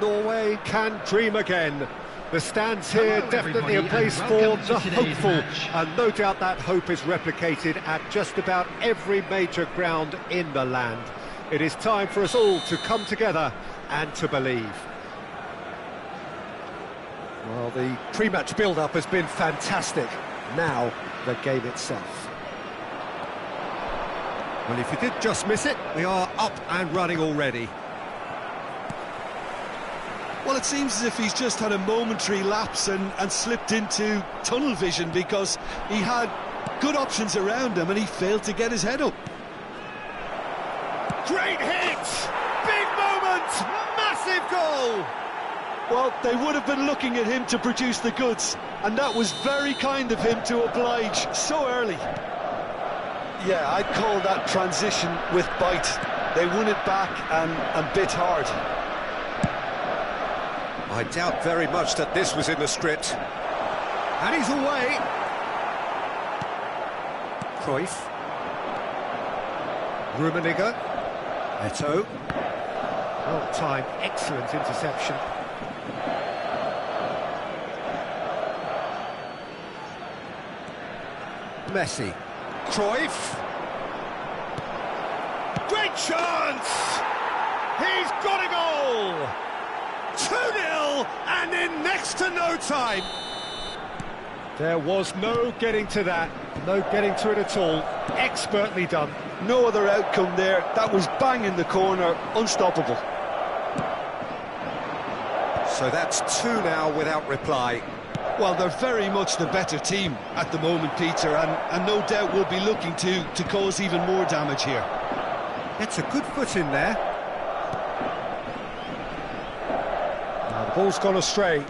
Norway can dream again. The stands here definitely a place for the hopeful, and no doubt that hope is replicated at just about every major ground in the land. It is time for us all to come together and to believe. Well, the pre-match build-up has been fantastic. Now, the game itself. Well, if you did just miss it, we are up and running already. Well, it seems as if he's just had a momentary lapse and slipped into tunnel vision, because he had good options around him and he failed to get his head up. Great hit! Big moment! Massive goal! Well, they would have been looking at him to produce the goods, and that was very kind of him to oblige so early. Yeah, I'd call that transition with bite. They won it back and bit hard. I doubt very much that this was in the script. And he's away. Cruyff. Rummenigge. Eto'o. Well timed, excellent interception. Messi. Cruyff. Great chance! He's got a goal! 2-0 and in next to no time. There was no getting to that, no getting to it at all. Expertly done. No other outcome there. That was bang in the corner, unstoppable. So that's 2 now without reply. Well, they're very much the better team at the moment, Peter, and no doubt will be looking to cause even more damage here. Gets a good foot in there. Now the ball's gone astray.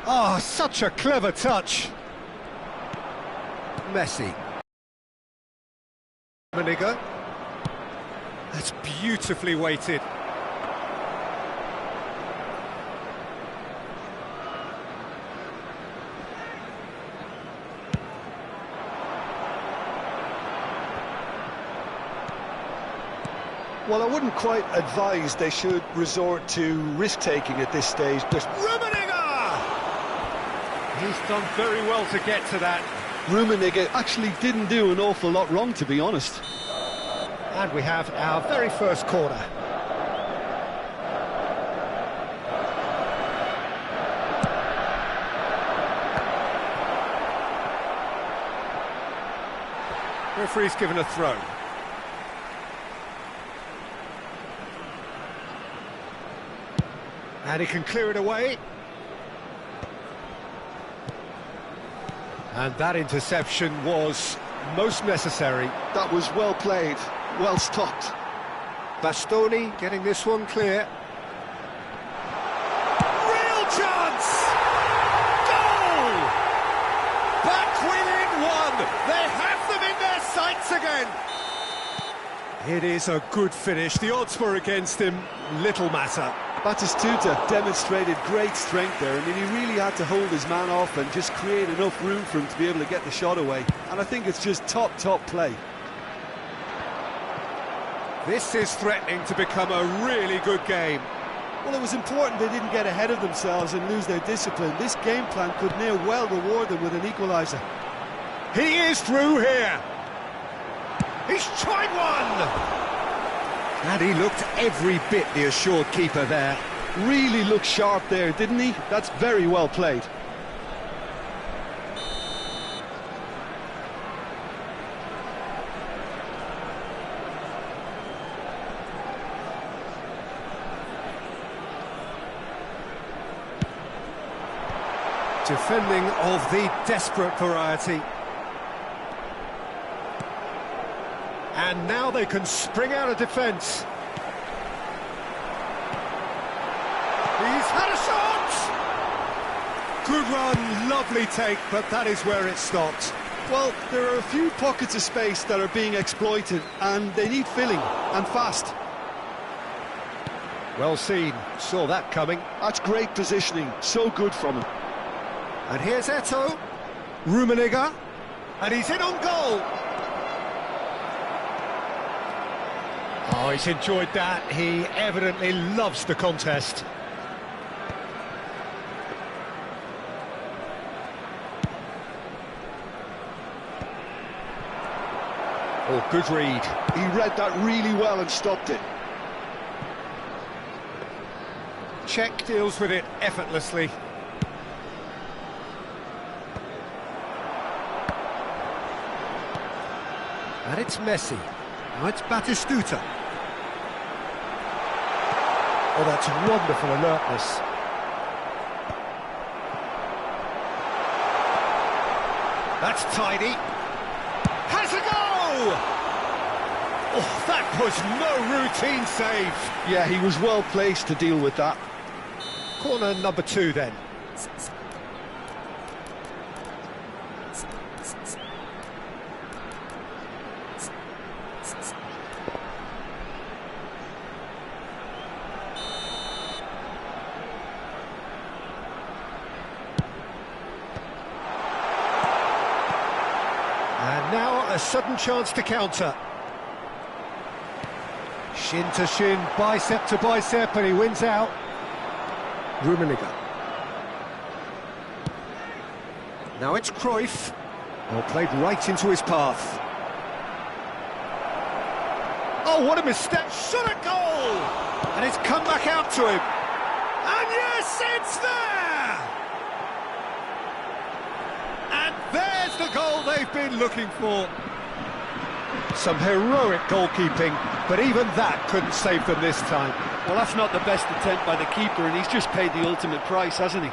Oh, such a clever touch. Messi. Rummenigge. That's beautifully weighted. Well, I wouldn't quite advise they should resort to risk-taking at this stage. Rummenigge! He's done very well to get to that. Rummenigge actually didn't do an awful lot wrong, to be honest. And we have our very first corner. Referee's given a throw. And he can clear it away. And that interception was most necessary. That was well played, well stopped. Bastoni getting this one clear. Real chance! Goal! Back within 1. They have them in their sights again. It is a good finish. The odds were against him. Little matter. Batistuta demonstrated great strength there. I mean, he really had to hold his man off and just create enough room for him to be able to get the shot away. And I think it's just top play. This is threatening to become a really good game. Well, it was important they didn't get ahead of themselves and lose their discipline. This game plan could near well reward them with an equaliser. He is through here. He's tried one. And he looked every bit the assured keeper there. Really looked sharp there, didn't he? That's very well played. Defending of the desperate variety. And now they can spring out of defence. He's had a shot! Good run, lovely take, but that is where it stopped. Well, there are a few pockets of space that are being exploited, and they need filling, and fast. Well seen, saw that coming. That's great positioning, so good from him. And here's Eto'o, Rummenigge, and he's in on goal. Oh, he's enjoyed that. He evidently loves the contest. Oh, good read. He read that really well and stopped it. Czech deals with it effortlessly. And it's Messi. Now it's Batistuta. Oh, that's wonderful alertness. That's tidy. Has a go! Oh, that was no routine save. Yeah, he was well placed to deal with that. Corner number 2 then. And now a sudden chance to counter. Shin to shin, bicep to bicep, and he wins out. Rummenigge. Now it's Cruyff. Oh, played right into his path. Oh, what a mistake! Shot a goal! And it's come back out to him. And yes, it's there! And there's the goal they've been looking for. Some heroic goalkeeping, but even that couldn't save them this time. Well, that's not the best attempt by the keeper, and he's just paid the ultimate price, hasn't he?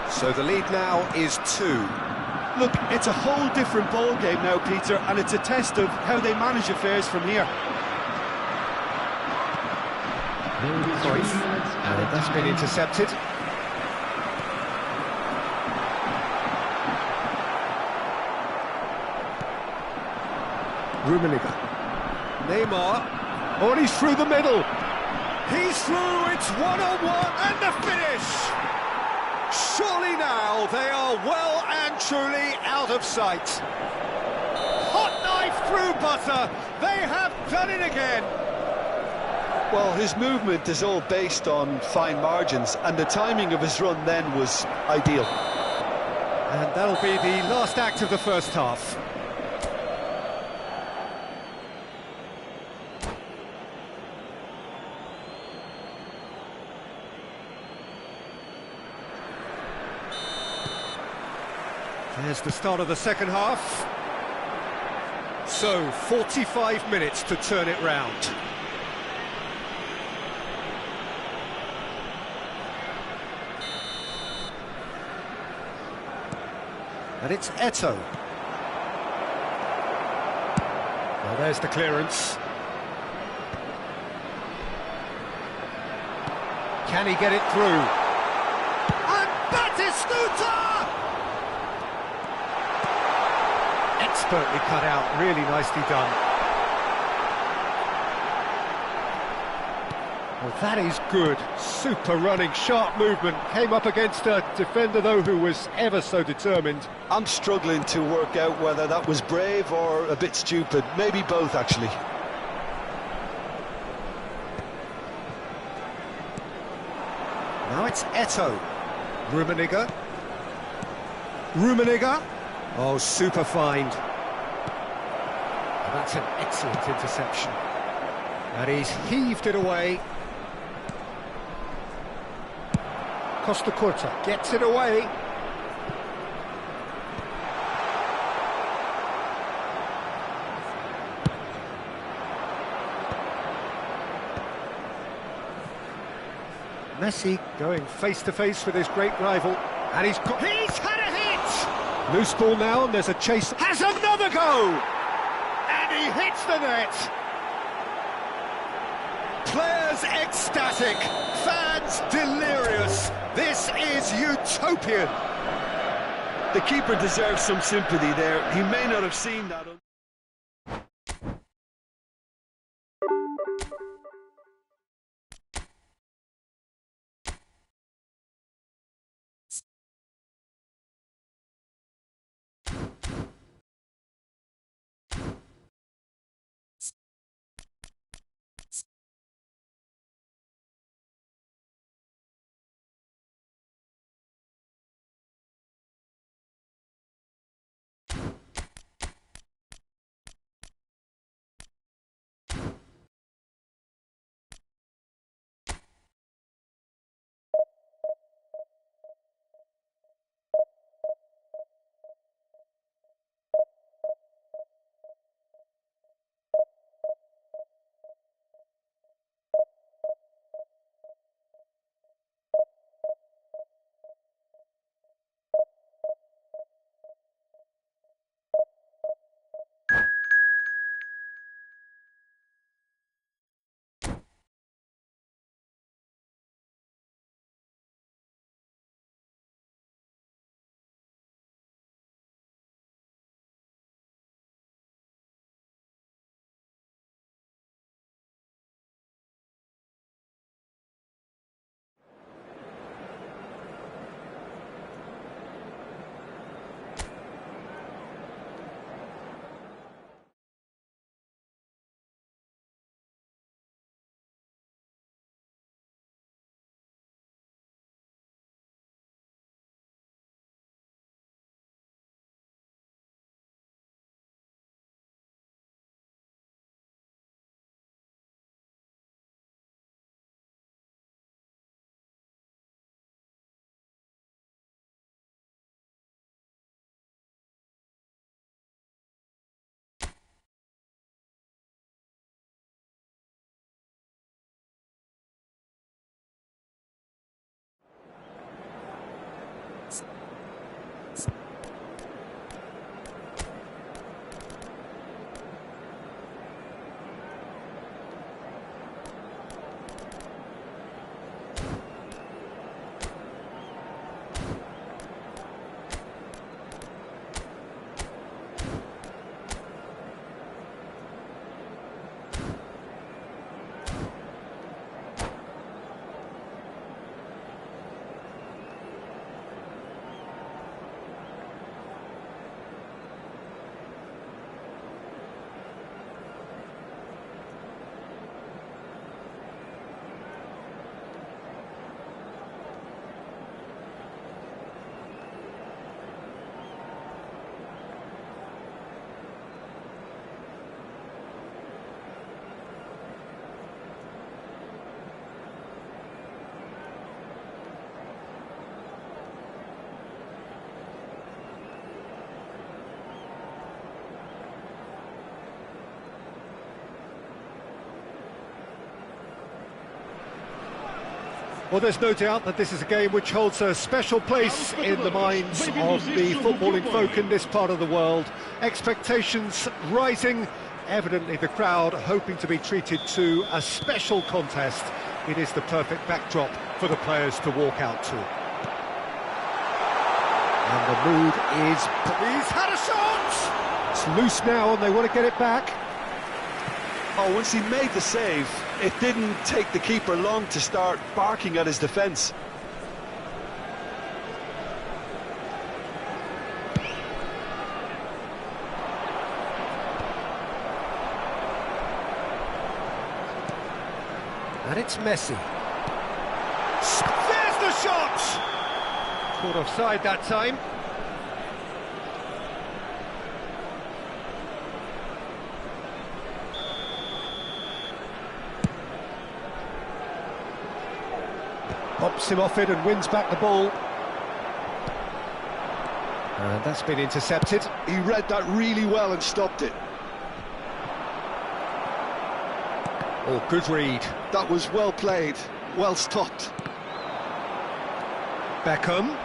So the lead now is 2. Look, it's a whole different ball game now, Peter, and it's a test of how they manage affairs from here. And that's been intercepted. Rummenigge. Neymar. Oh, and he's through the middle. He's through, it's one-on-one, and the finish! Surely now they are well and truly out of sight. Hot knife through butter. They have done it again. Well, his movement is all based on fine margins, and the timing of his run then was ideal. And that'll be the last act of the first half. There's the start of the second half. So, 45 minutes to turn it round. And it's Eto'o. Well, there's the clearance. Can he get it through? And Batistuta! Expertly cut out, really nicely done. Well, that is good. Super running, sharp movement. Came up against a defender, though, who was ever so determined. I'm struggling to work out whether that was brave or a bit stupid. Maybe both, actually. Now it's Eto'o. Rummenigge. Rummenigge. Oh, super find. And that's an excellent interception. And he's heaved it away. Costa Curta gets it away. Messi going face-to-face with his great rival. And he's had a hit! Loose ball now, and there's a chase. Has another go! And he hits the net! Players ecstatic, fans delirious. This is utopian. The keeper deserves some sympathy there. He may not have seen that. Well, there's no doubt that this is a game which holds a special place in the minds of the footballing folk in this part of the world. Expectations rising, evidently the crowd hoping to be treated to a special contest. It is the perfect backdrop for the players to walk out to. And the mood is... He's had a shot! It's loose now and they want to get it back. Oh, once he made the save, it didn't take the keeper long to start barking at his defence. And it's Messi. There's the shot! Caught offside that time. Pops him off it and wins back the ball. And that's been intercepted. He read that really well and stopped it. Oh, good read. That was well played, well stopped. Beckham.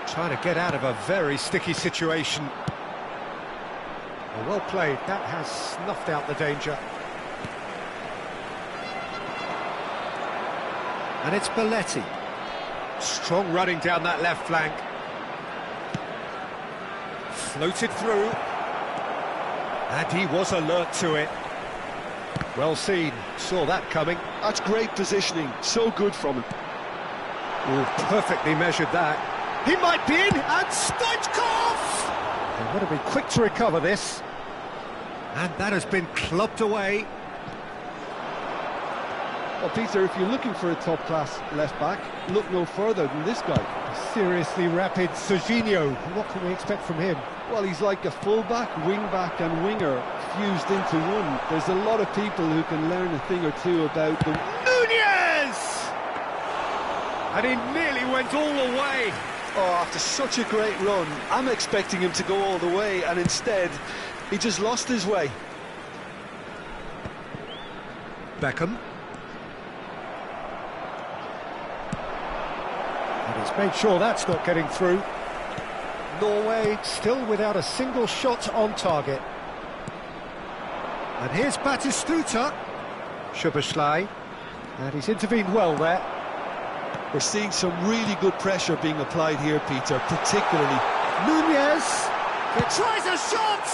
Trying to get out of a very sticky situation. Well played, that has snuffed out the danger. And it's Belletti. Strong running down that left flank. Floated through. And he was alert to it. Well seen, saw that coming. That's great positioning, so good from him. Oh, perfectly measured that. He might be in, and Stoichkov! They want to be quick to recover this. And that has been clubbed away. Well, Peter, if you're looking for a top-class left-back, look no further than this guy. Seriously rapid Serginho. What can we expect from him? Well, he's like a full-back, wing-back and winger fused into one. There's a lot of people who can learn a thing or two about them. Nunez! And he nearly went all the way. Oh, after such a great run, I'm expecting him to go all the way, and instead, he just lost his way. Beckham. And he's made sure that's not getting through. Norway still without a single shot on target. And here's Batistuta. Szoboszlai. And he's intervened well there. We're seeing some really good pressure being applied here, Peter, particularly. Nunez. He tries a shot!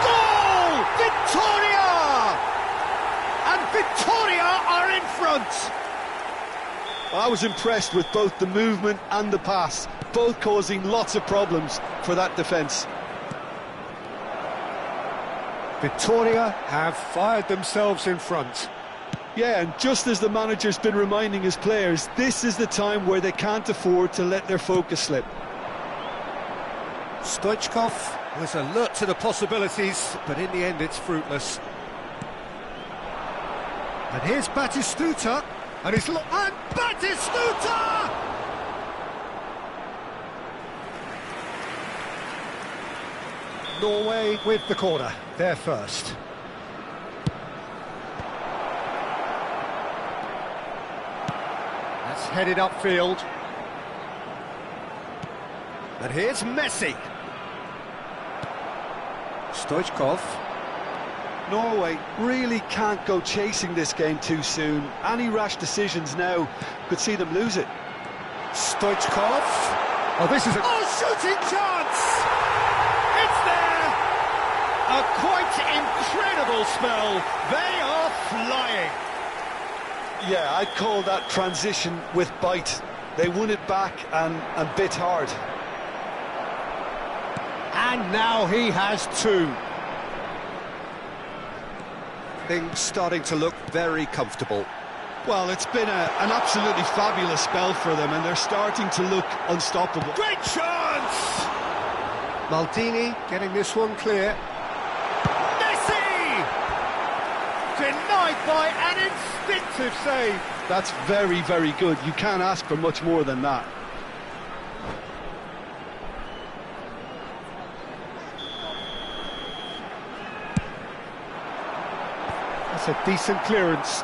Goal! Victoria! And Victoria are in front! I was impressed with both the movement and the pass, both causing lots of problems for that defence. Victoria have fired themselves in front. Yeah, and just as the manager's been reminding his players, this is the time where they can't afford to let their focus slip. Stoichkov was alert to the possibilities, but in the end it's fruitless. And here's Batistuta. And it's... And Batistuta! Norway with the corner. They're first. That's headed upfield. And here's Messi. Stoichkov. Norway really can't go chasing this game too soon. Any rash decisions now could see them lose it. Stoichkov. Oh, this is a... Oh, shooting chance! It's there! A quite incredible spell. They are flying. Yeah, I'd call that transition with bite. They won it back and bit hard. And now he has two. Things starting to look very comfortable. Well, it's been an absolutely fabulous spell for them, and they're starting to look unstoppable. Great chance! Maldini getting this one clear. Messi! Denied by an instinctive save. That's very, very good. You can't ask for much more than that. That's a decent clearance.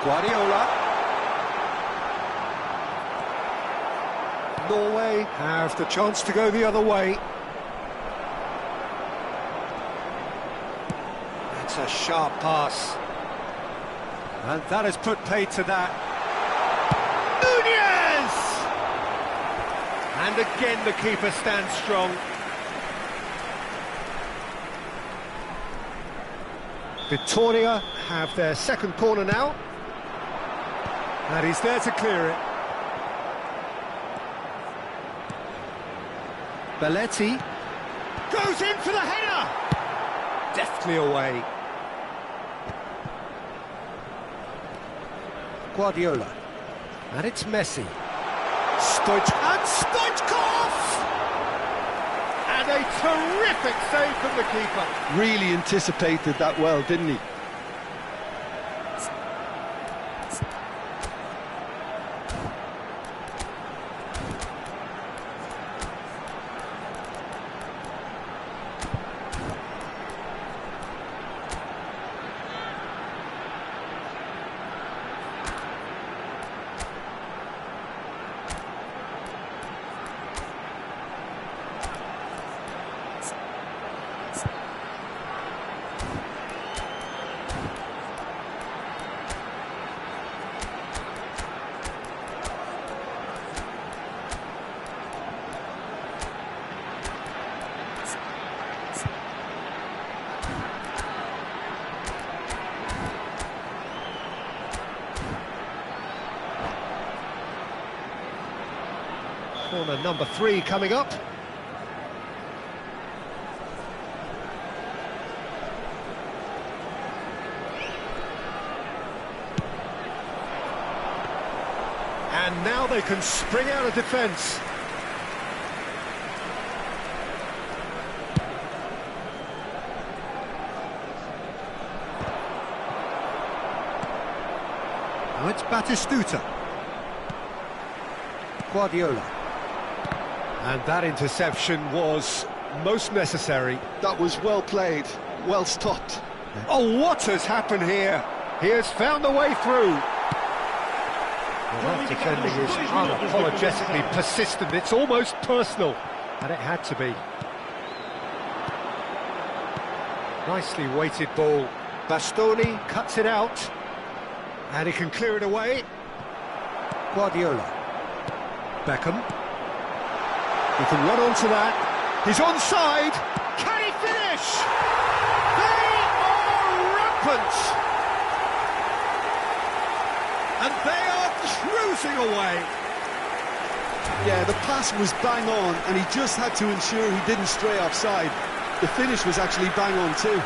Guardiola. Norway have the chance to go the other way. That's a sharp pass. And that has put paid to that. Nunez! And again the keeper stands strong. Victoria have their second corner now. And he's there to clear it. Belletti goes in for the header! Deftly away. Guardiola. And it's Messi. Stoichkov! And a terrific save from the keeper. Really anticipated that well, didn't he? Corner number 3 coming up. And now they can spring out of defence. Now it's Batistuta. Guardiola. And that interception was most necessary. That was well played, well stopped. Oh, what has happened here? He has found a way through. Well, that defending is unapologetically persistent. It's almost personal, and it had to be. Nicely weighted ball. Bastoni cuts it out, and he can clear it away. Guardiola. Beckham. He can run onto that. He's onside. Can he finish? They are rampant. And they are cruising away. Yeah, the pass was bang on, and he just had to ensure he didn't stray offside. The finish was actually bang on too.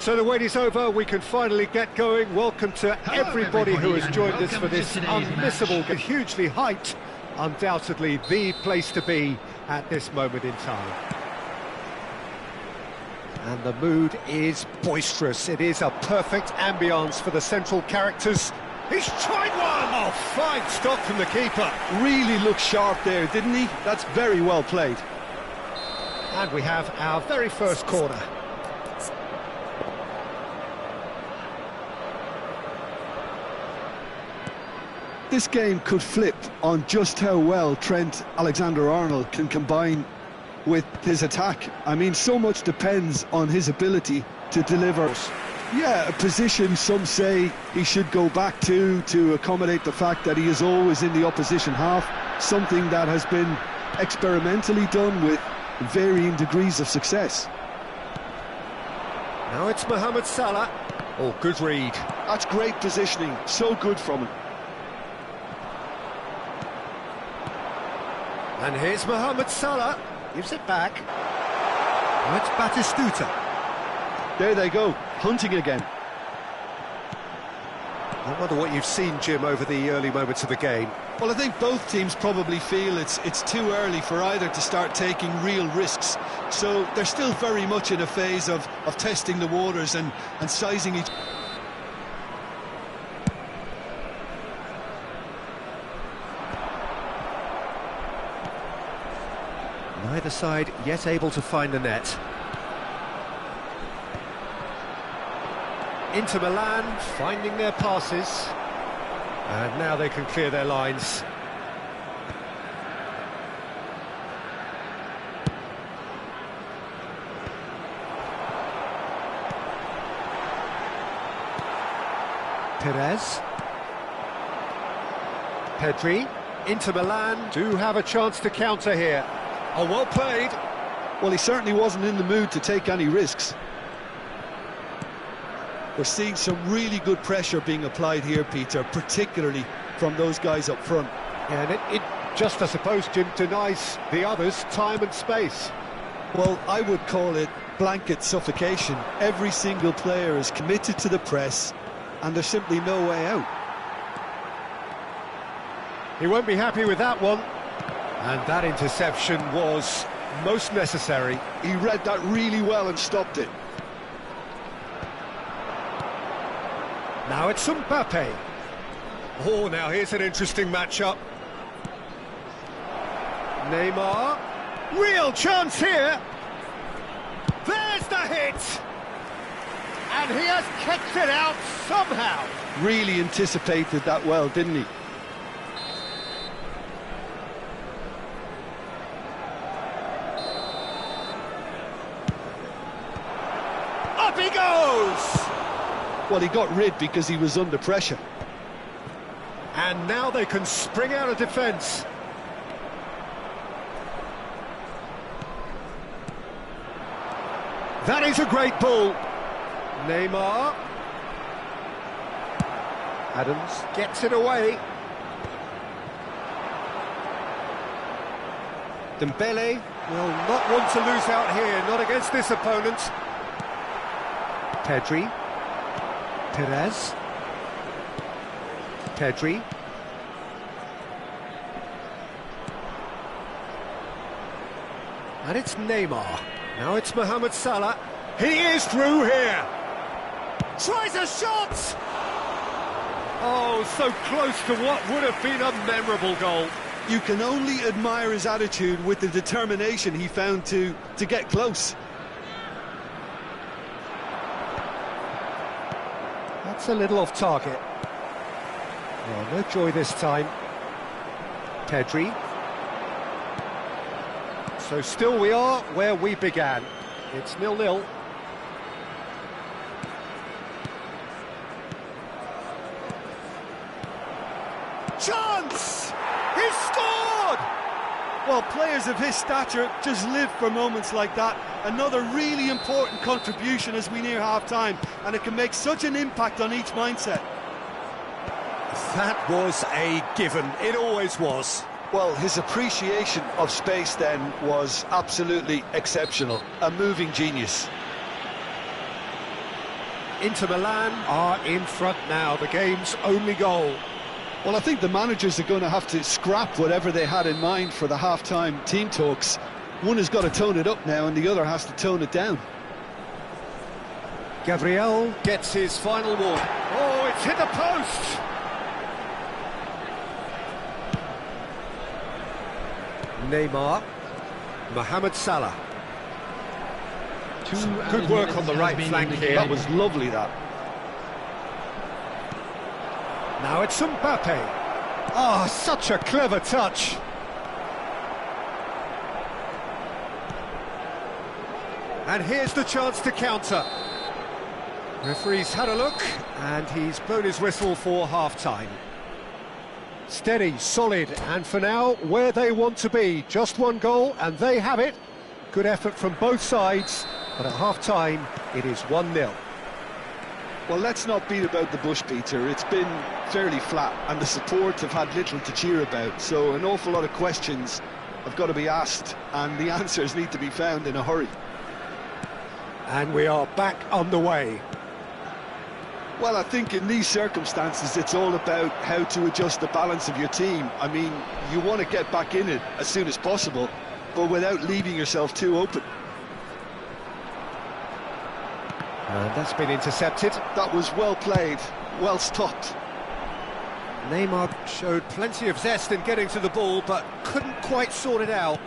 So the wait is over, we can finally get going. Welcome to everybody who has joined us for this unmissable, hugely hyped, undoubtedly the place to be at this moment in time. And the mood is boisterous. It is a perfect ambience for the central characters. He's tried one! Oh, fine stop from the keeper. Really looked sharp there, didn't he? That's very well played. And we have our very first corner. This game could flip on just how well Trent Alexander-Arnold can combine with his attack. I mean, so much depends on his ability to deliver. Yeah, a position some say he should go back to accommodate the fact that he is always in the opposition half, something that has been experimentally done with varying degrees of success. Now it's Mohamed Salah. Oh, good read. That's great positioning, so good from him. And here's Mohamed Salah, gives it back. Now it's Batistuta. There they go, hunting again. I wonder what you've seen, Jim, over the early moments of the game. Well, I think both teams probably feel it's too early for either to start taking real risks. So they're still very much in a phase of testing the waters and sizing each. Neither side yet able to find the net. Inter Milan finding their passes. And now they can clear their lines. Perez. Pedri. Inter Milan do have a chance to counter here. Oh, well played. Well, he certainly wasn't in the mood to take any risks. We're seeing some really good pressure being applied here, Peter, particularly from those guys up front. Yeah, and it just, I suppose, Jim, denies the others time and space. Well, I would call it blanket suffocation. Every single player is committed to the press, and there's simply no way out. He won't be happy with that one. And that interception was most necessary. He read that really well and stopped it. Now it's Mbappe. Oh, now here's an interesting matchup. Neymar. Real chance here. There's the hit. And he has kicked it out somehow. Really anticipated that well, didn't he? Up he goes! Well, he got rid because he was under pressure. And now they can spring out of defence. That is a great ball. Neymar. Adams gets it away. Dembele will not want to lose out here, not against this opponent. Pedri. Perez. Pedri. And it's Neymar. Now it's Mohamed Salah. He is through here. Tries a shot! Oh, so close to what would have been a memorable goal. You can only admire his attitude with the determination he found to get close. That's a little off target. Oh, no joy this time. Pedri. So still we are where we began. It's 0-0. Chance! He scored! Well, players of his stature just live for moments like that. Another really important contribution as we near half-time, and it can make such an impact on each mindset. That was a given. It always was. Well, his appreciation of space then was absolutely exceptional. A moving genius. Inter Milan are in front now, the game's only goal. Well, I think the managers are going to have to scrap whatever they had in mind for the half-time team talks. One has got to tone it up now and the other has to tone it down. Gabriel gets his final warning. Oh, it's hit the post! Neymar, Mohamed Salah. Good work on the right flank here. That was lovely, that. Now it's Mbappe. Oh, such a clever touch. And here's the chance to counter. Referee's had a look, and he's blown his whistle for half-time. Steady, solid, and for now, where they want to be. Just one goal, and they have it. Good effort from both sides, but at half-time, it is 1-0. Well, let's not beat about the bush, Peter. It's been fairly flat, and the support have had little to cheer about, so an awful lot of questions have got to be asked, and the answers need to be found in a hurry. And we are back on the way. Well, I think in these circumstances, it's all about how to adjust the balance of your team. I mean, you want to get back in it as soon as possible, but without leaving yourself too open. And that's been intercepted. That was well played, well stopped. Neymar showed plenty of zest in getting to the ball, but couldn't quite sort it out.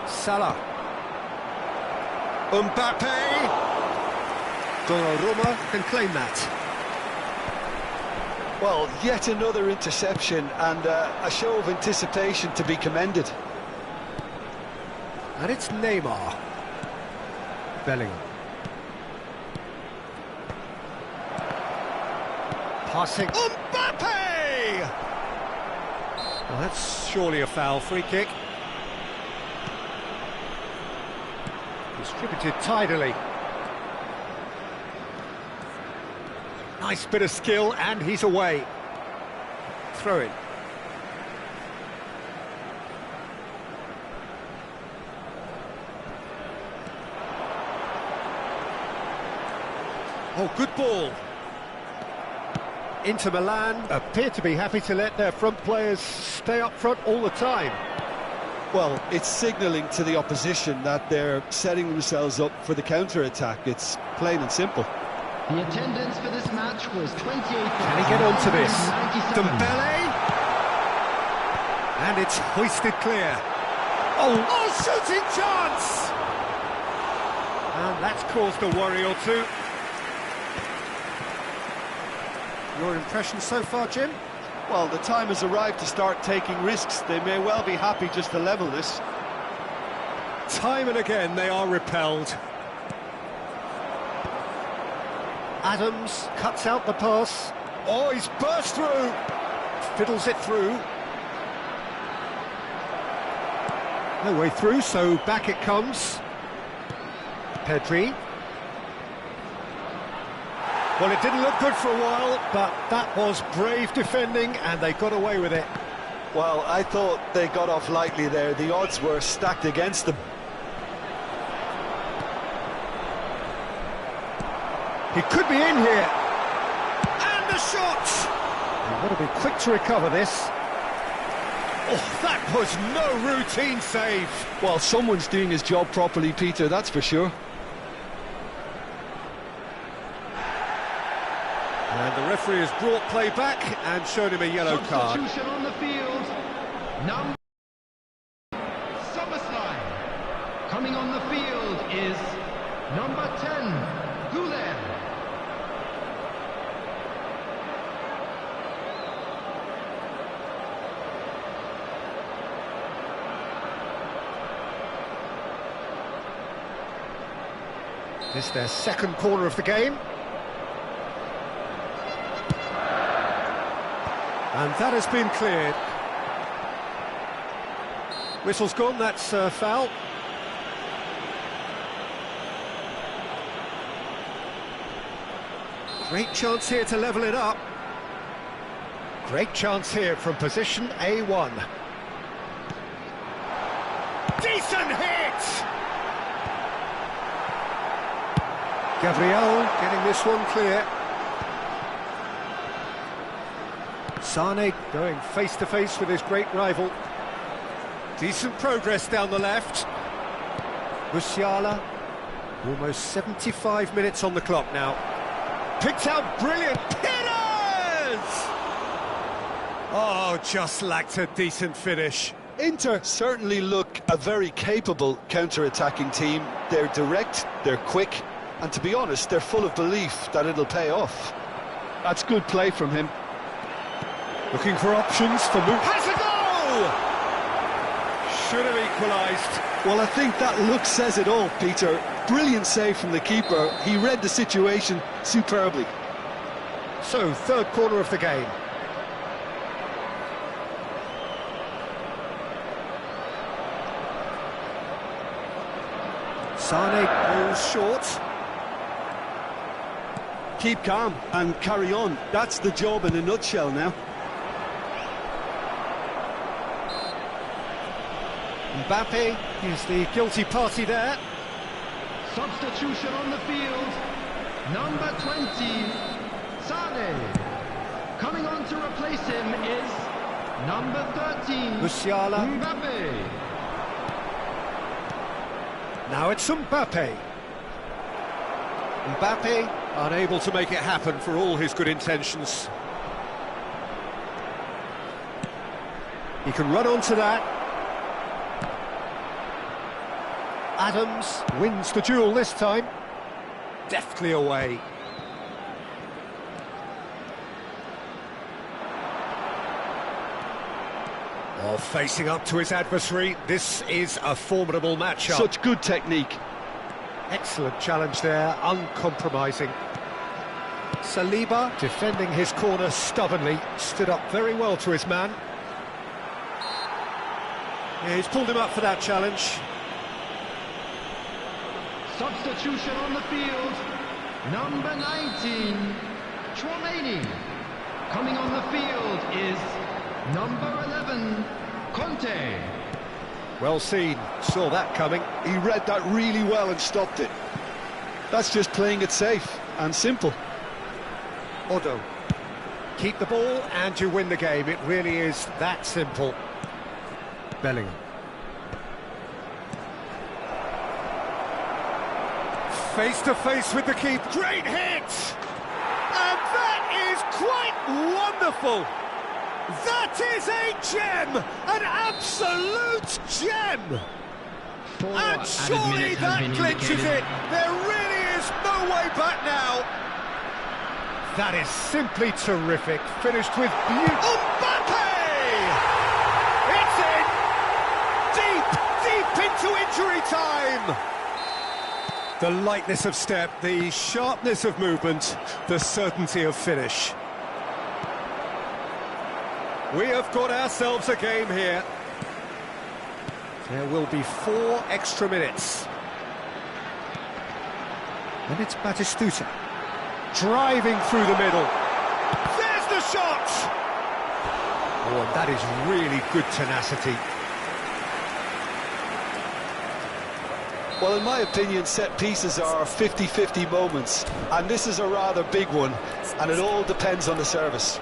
Salah. Mbappe. Donnarumma can claim that. Well, yet another interception and a show of anticipation to be commended. And it's Neymar. Bellingham. Passing. Mbappe! Well, that's surely a foul. Free kick. Distributed tidily. Nice bit of skill, and he's away. Throw in. Oh, good ball. Inter Milan appear to be happy to let their front players stay up front all the time. Well, it's signalling to the opposition that they're setting themselves up for the counter-attack. It's plain and simple. The attendance for this match was 28,000. Can he get onto this? Dembele! And it's hoisted clear. Oh, shooting chance! And that's caused a worry or two. Your impression so far, Jim? Well, the time has arrived to start taking risks. They may well be happy just to level this. Time and again they are repelled. Adams cuts out the pass. Oh, he's burst through. Fiddles it through. No way through, so back it comes. Pedri. Well, it didn't look good for a while, but that was brave defending, and they got away with it. Well, I thought they got off lightly there. The odds were stacked against them. He could be in here. And the shot! You've got to be quick to recover this. Oh, that was no routine save. Well, someone's doing his job properly, Peter, that's for sure. And the referee has brought play back and shown him a yellow card. Substitution on the field. Number SummerSlam. Coming on the field is number 10, Gulen. This is their second corner of the game. And that has been cleared. Whistle's gone, that's foul. Great chance here to level it up. Great chance here from position A1. Decent hit! Gabriel getting this one clear. Sane going face-to-face with his great rival. Decent progress down the left. Musiala, almost 75 minutes on the clock now. Picked out brilliant. Pillars! Oh, just lacked a decent finish. Inter certainly look a very capable counter-attacking team. They're direct, they're quick, and to be honest, they're full of belief that it'll pay off. That's good play from him. Looking for options for move. Has a goal! Should have equalised. Well, I think that look says it all, Peter. Brilliant save from the keeper. He read the situation superbly. So, third corner of the game. Sane goes short. Keep calm and carry on. That's the job in a nutshell now. Mbappe is the guilty party there. Substitution on the field. Number 20, Sane. Coming on to replace him is number 13, Musiala. Mbappe. Now it's Mbappe. Mbappe unable to make it happen for all his good intentions. He can run onto that. Adams wins the duel this time. Deftly away. Oh, facing up to his adversary. This is a formidable matchup. Such good technique. Excellent challenge there, uncompromising. Saliba, defending his corner stubbornly, stood up very well to his man. Yeah, he's pulled him up for that challenge. Substitution on the field. Number 19, Chouameni. Coming on the field is number 11, Conte. Well seen, saw that coming. He read that really well and stopped it. That's just playing it safe and simple. Odo. Keep the ball and you win the game. It really is that simple. Bellingham. Face to face with the keeper. Great hit! And that is quite wonderful! That is a gem! An absolute gem! And surely that clinches it! There really is no way back now! That is simply terrific. Finished with beauty. Mbappe! It's in! Deep into injury time! The lightness of step, the sharpness of movement, the certainty of finish. We have got ourselves a game here. There will be 4 extra minutes. And it's Batistuta. Driving through the middle. There's the shot! Oh, and that is really good tenacity. Well, in my opinion, set pieces are 50-50 moments, and this is a rather big one, and it all depends on the service.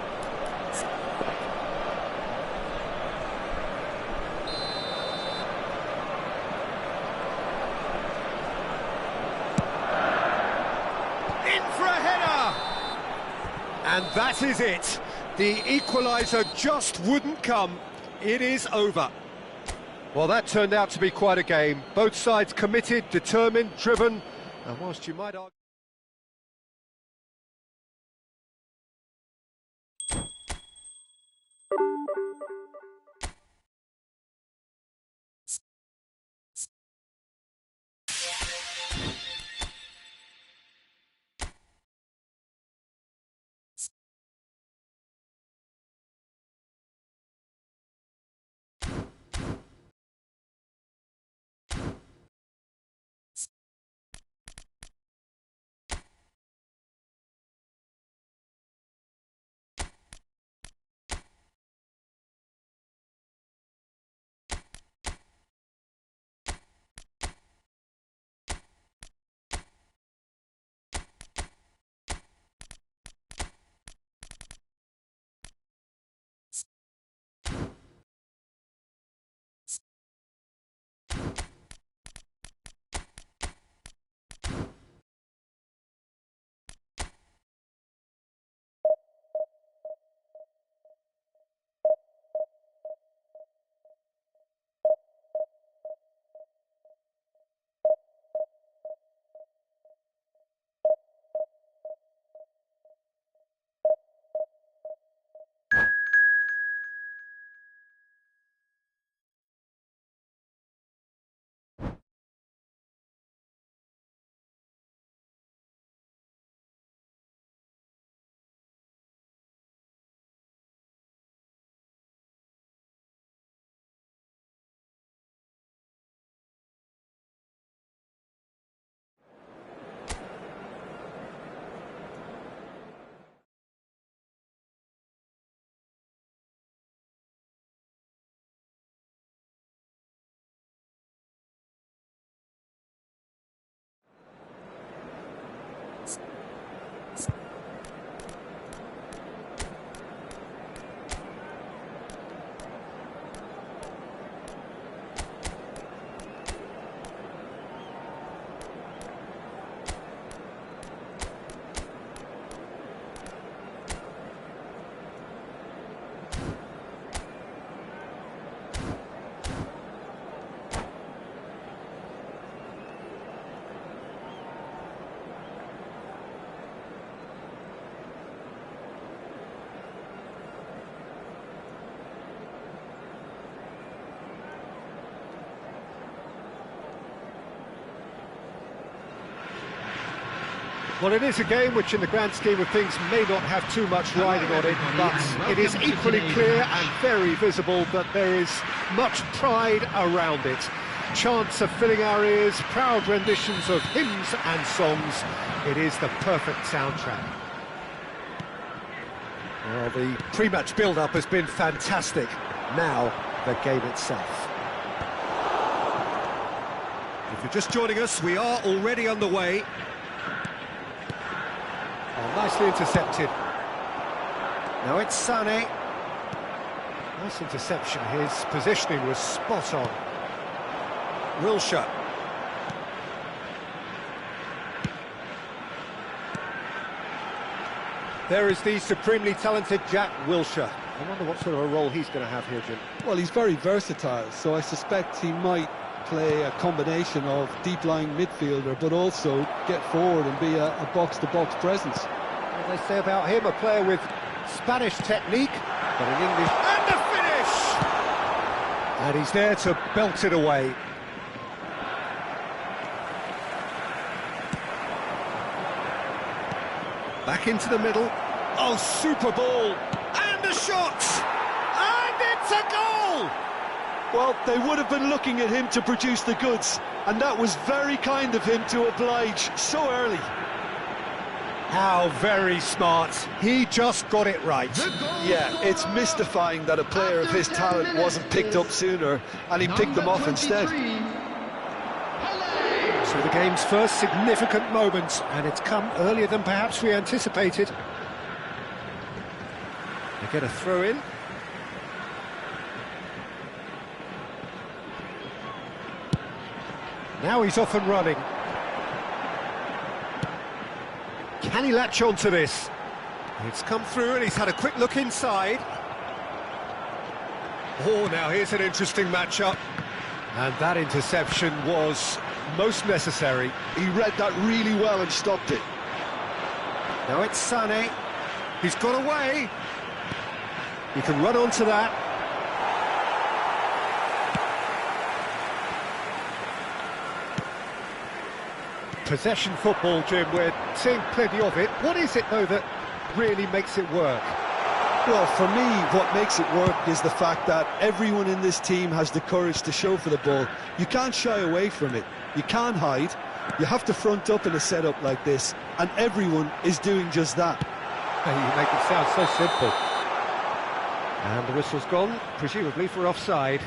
In for a header! And that is it. The equaliser just wouldn't come. It is over. Well, that turned out to be quite a game. Both sides committed, determined, driven, and whilst you might argue... Well, it is a game which in the grand scheme of things may not have too much riding on it, but it is equally clear and very visible that there is much pride around it. Chants are filling our ears, proud renditions of hymns and songs. It is the perfect soundtrack. Well, the pre-match build-up has been fantastic. Now, the game itself. If you're just joining us, we are already underway. Oh, nicely intercepted. Now it's Sané. Nice interception. His positioning was spot on. Wilshere. There is the supremely talented Jack Wilshere. I wonder what sort of a role he's going to have here, Jim. Well, he's very versatile, so I suspect he might play a combination of deep-lying midfielder, but also get forward and be a box-to-box presence. What they say about him, a player with Spanish technique, but in English, and the finish! And he's there to belt it away. Back into the middle. Oh, super ball! And a shot! And it's a goal! Well, they would have been looking at him to produce the goods, and that was very kind of him to oblige so early. How very smart. He just got it right. Yeah, it's mystifying that a player of his talent wasn't picked up sooner, and he picked them off instead. So the game's first significant moment, and it's come earlier than perhaps we anticipated. They get a throw in. Now he's off and running. Can he latch on to this? It's come through and he's had a quick look inside. Oh, now here's an interesting matchup. And that interception was most necessary. He read that really well and stopped it. Now it's Sané. He's got away. He can run onto that. Possession football, Jim, we're seeing plenty of it. What is it, though, that really makes it work? Well, for me, what makes it work is the fact that everyone in this team has the courage to show for the ball. You can't shy away from it. You can't hide. You have to front up in a setup like this, and everyone is doing just that. You make it sound so simple. And the whistle's gone, presumably for offside.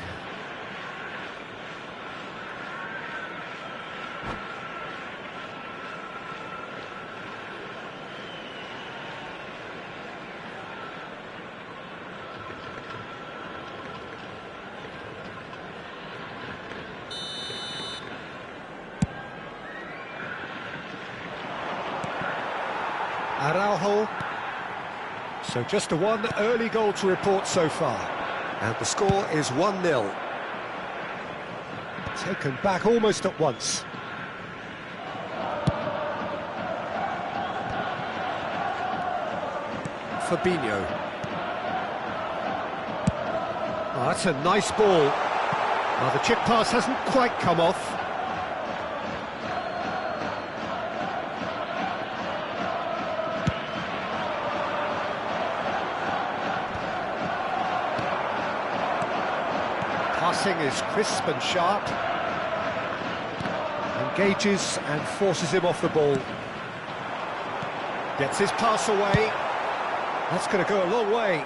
Araujo. So just a one early goal to report so far. And the score is 1-0. Taken back almost at once. Fabinho. Oh, that's a nice ball. Well, the chip pass hasn't quite come off. Passing is crisp and sharp. Engages and forces him off the ball. Gets his pass away. That's going to go a long way.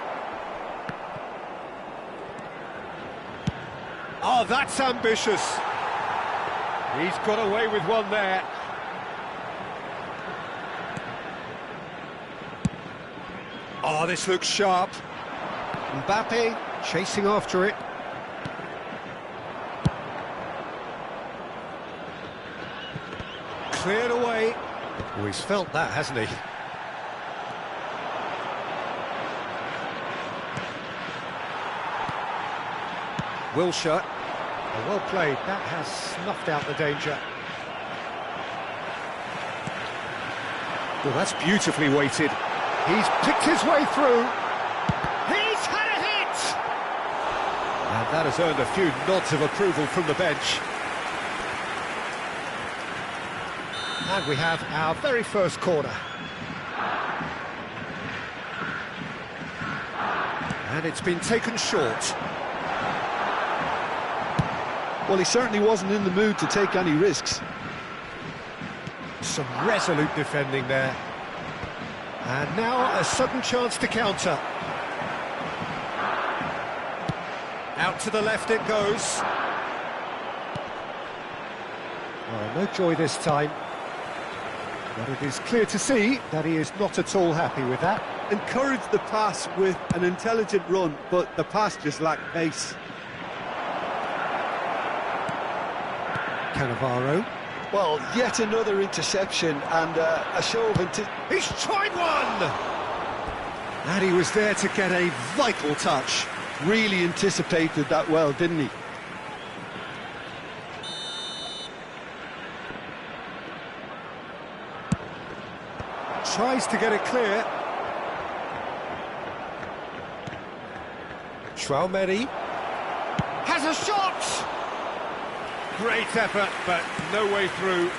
Oh, that's ambitious. He's got away with one there. Oh, this looks sharp. Mbappe chasing after it. Cleared away. Oh, he's felt that, hasn't he? Wilshere. Oh, well played. That has snuffed out the danger. Well, that's beautifully weighted. He's picked his way through. He's had a hit! And that has earned a few nods of approval from the bench. And we have our very first corner. And it's been taken short. Well, he certainly wasn't in the mood to take any risks. Some resolute defending there. And now a sudden chance to counter. Out to the left it goes. Well, no joy this time. But it is clear to see that he is not at all happy with that. Encouraged the pass with an intelligent run, but the pass just lacked pace. Cannavaro. Well, yet another interception and a show of intent. He's tried one! And he was there to get a vital touch. Really anticipated that well, didn't he? Tries to get it clear. Traumeri has a shot! Great effort, but no way through.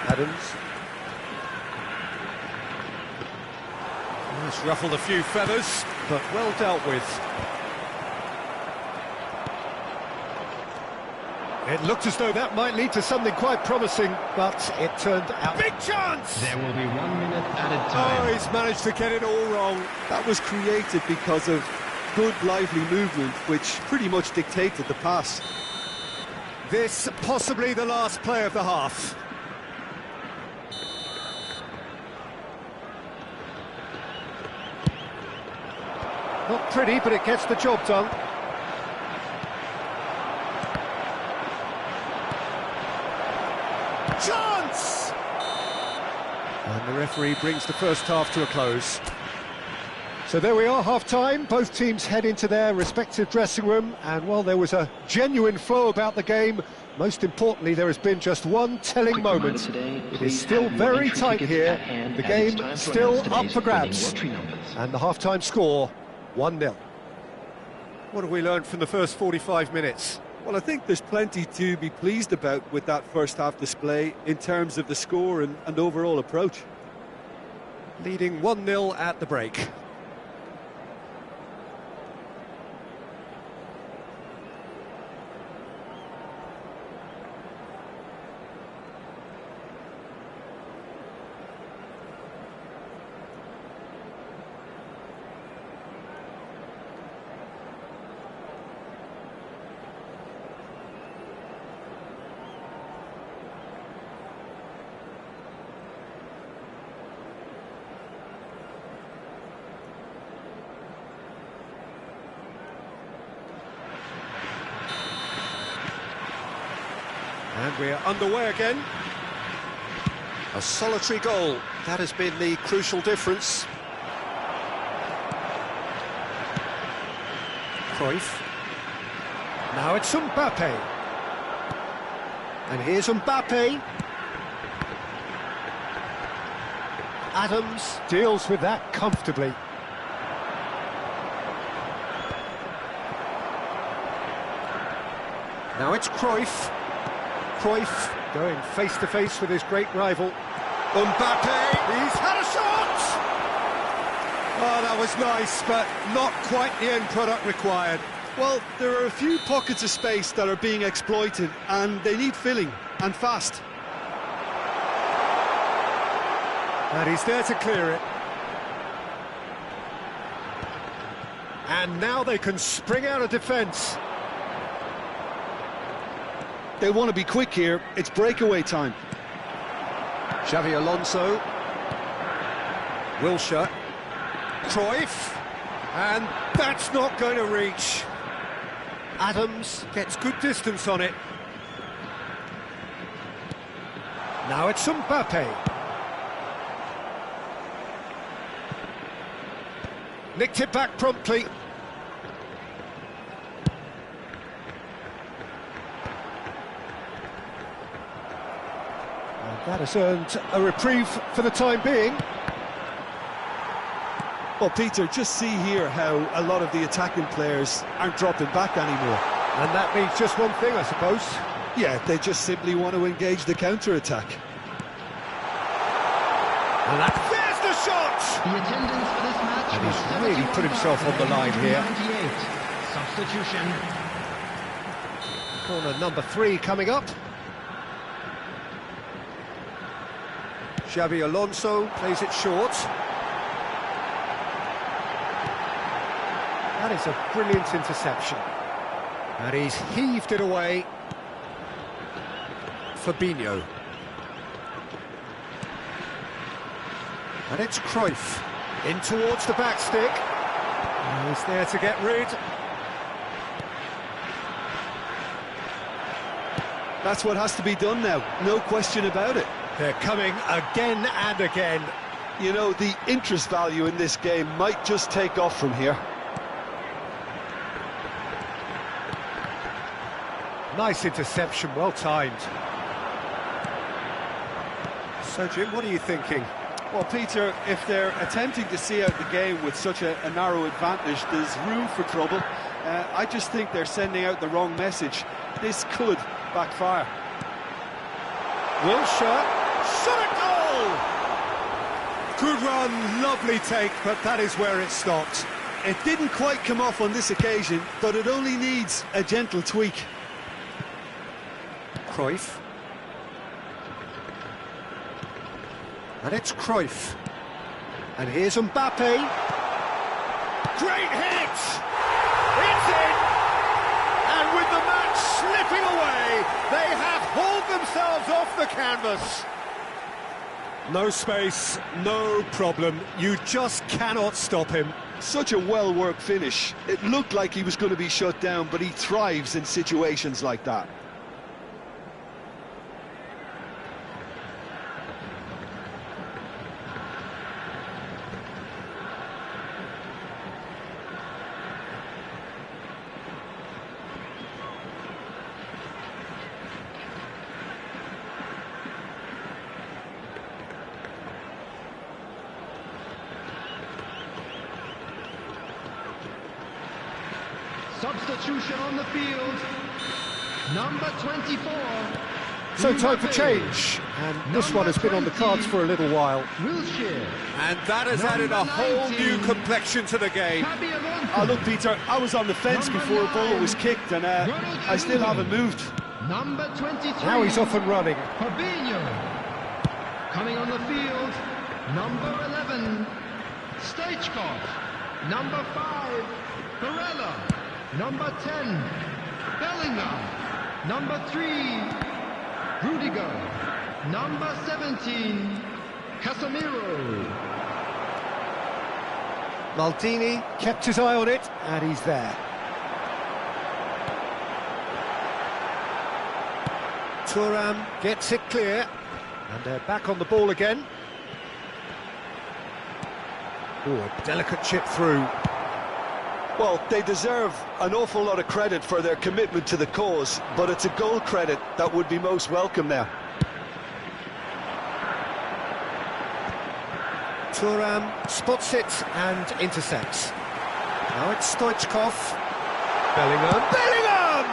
Adams. It's ruffled a few feathers, but well dealt with. It looked as though that might lead to something quite promising, but it turned out... Big chance! There will be 1 minute added time. Oh, he's managed to get it all wrong. That was created because of good, lively movement, which pretty much dictated the pass. This possibly the last play of the half. Not pretty, but it gets the job done. Chance! And the referee brings the first half to a close. So there we are, half-time. Both teams head into their respective dressing room, and while there was a genuine flow about the game, most importantly, there has been just one telling moment. It is still very tight here. The game still up for grabs. And the half-time score, 1-0. What have we learned from the first 45 minutes? Well, I think there's plenty to be pleased about with that first-half display in terms of the score and overall approach. Leading 1-0 at the break. And we're underway again. A solitary goal. That has been the crucial difference. Cruyff. Now it's Mbappe. And here's Mbappe. Adams deals with that comfortably. Now it's Cruyff. Cruyff going face-to-face with his great rival. Mbappe, he's had a shot! Oh, that was nice, but not quite the end product required. Well, there are a few pockets of space that are being exploited, and they need filling, and fast. And he's there to clear it. And now they can spring out of defence. They want to be quick here. It's breakaway time. Xavi Alonso. Wilshere. Cruyff. And that's not going to reach. Adams gets good distance on it. Now it's Mbappe. Nicked it back promptly. That has earned a reprieve for the time being. Well, Peter, just see here how a lot of the attacking players aren't dropping back anymore. And that means just one thing, I suppose. Yeah, they just simply want to engage the counter-attack. And there's the shot! The attendance for this match And was he's really put himself on the line here. 78. Substitution. Corner number 3 coming up. Xabi Alonso plays it short. That is a brilliant interception. And he's heaved it away. Fabinho. And it's Cruyff. In towards the back stick. And he's there to get rid. That's what has to be done now, no question about it. They're coming again and again. You know, the interest value in this game might just take off from here. Nice interception, well timed. So, Jim, what are you thinking? Well, Peter, if they're attempting to see out the game with such a narrow advantage, there's room for trouble. I just think they're sending out the wrong message. This could backfire. Wilshere, shot at goal! Good run, lovely take, but that is where it stopped. It didn't quite come off on this occasion, but it only needs a gentle tweak. Cruyff. And it's Cruyff. And here's Mbappe. Great hit! It's in! And with the match slipping away, they have hauled themselves off the canvas. No space, no problem. You just cannot stop him. Such a well-worked finish. It looked like he was going to be shut down, but he thrives in situations like that. Substitution on the field. Number 24. So time for change, and this one has been on the cards for a little while. Wilshere. And that has added a whole new complexion to the game. Oh, look, Peter, I was on the fence before a ball was kicked, and I still haven't moved. Number 23. Now he's off and running. Fabinho. Coming on the field. Number 11. Stoichkov. Number 5. Barella. Number 10, Bellingham. Number 3, Rudiger. Number 17, Casemiro. Maldini kept his eye on it, and he's there. Thuram gets it clear, and they're back on the ball again. Oh, a delicate chip through. Well, they deserve an awful lot of credit for their commitment to the cause, but it's a goal credit that would be most welcome now. Thuram spots it and intercepts. Now it's Stoichkov. Bellingham. Bellingham!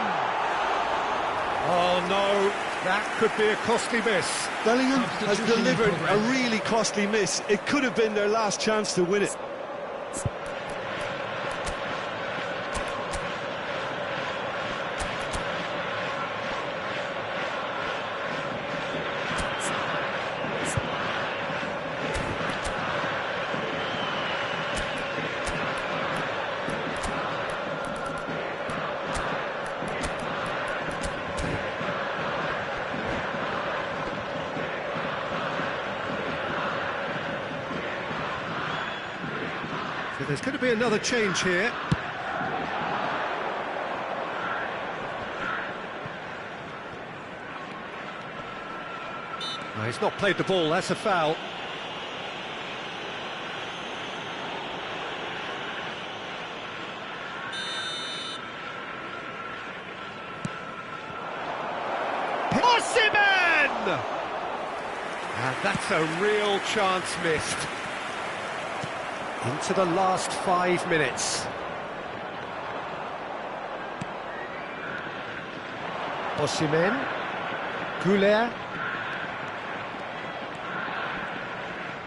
Oh no, that could be a costly miss. Bellingham has delivered a really costly miss. It could have been their last chance to win it. So there's going to be another change here. No, he's not played the ball, that's a foul. Osimhen! And that's a real chance missed. Into the last 5 minutes. Osimhen, Goulet.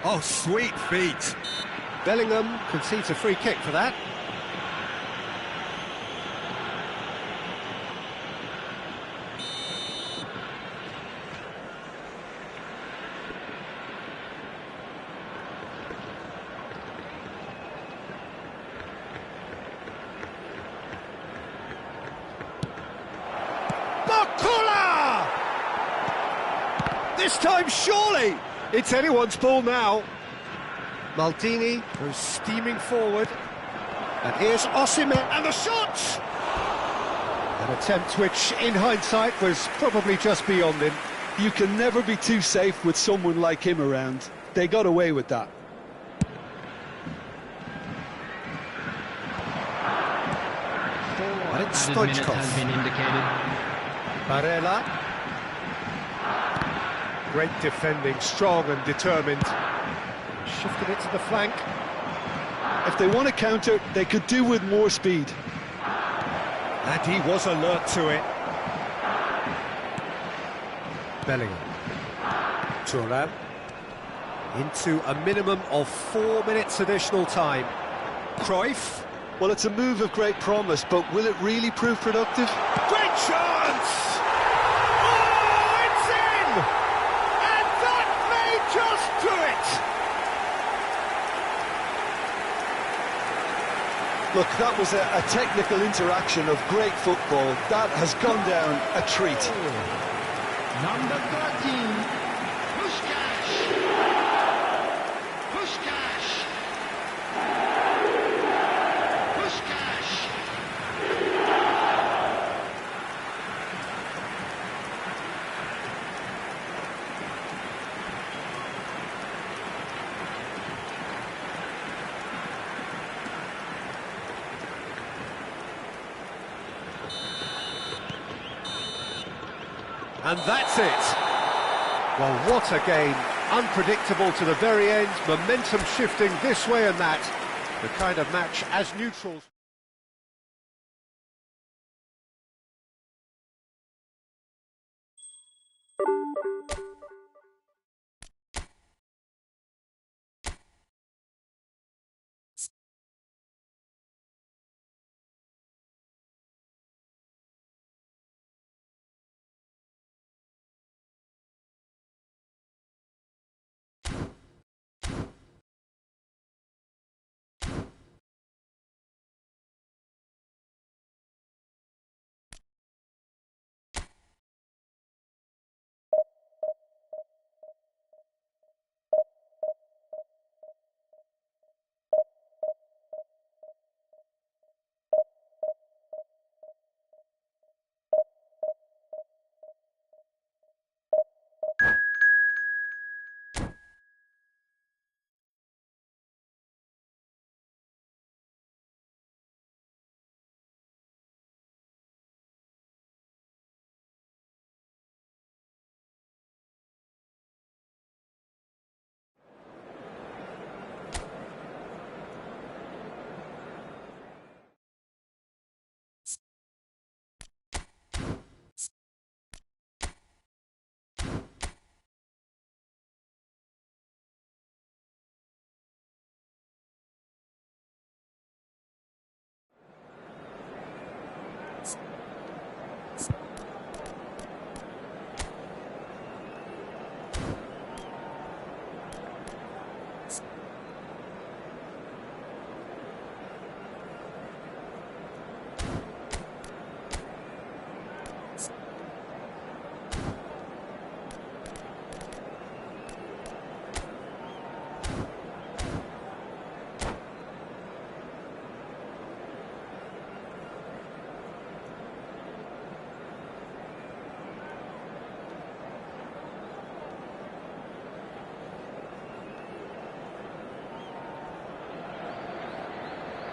Oh, sweet feet. Bellingham concedes a free kick for that. This time, surely! It's anyone's ball now. Maldini goes steaming forward. And here's Osimhen, and the shot! An attempt which, in hindsight, was probably just beyond him. You can never be too safe with someone like him around. They got away with that. Added minutes has been indicated. Barella. Great defending, strong and determined. Shifted it to the flank. If they want to counter, they could do with more speed. And he was alert to it. Bellingham. Thuram. Into a minimum of 4 minutes additional time. Cruyff. Well, it's a move of great promise, but will it really prove productive? Great chance! Oh, it's in! And that may just do it! Look, that was a technical interaction of great football. That has gone down a treat. Number 13, Puskás. Puskás. Puskás. And that's it. Well, what a game. Unpredictable to the very end, momentum shifting this way and that. The kind of match as neutrals.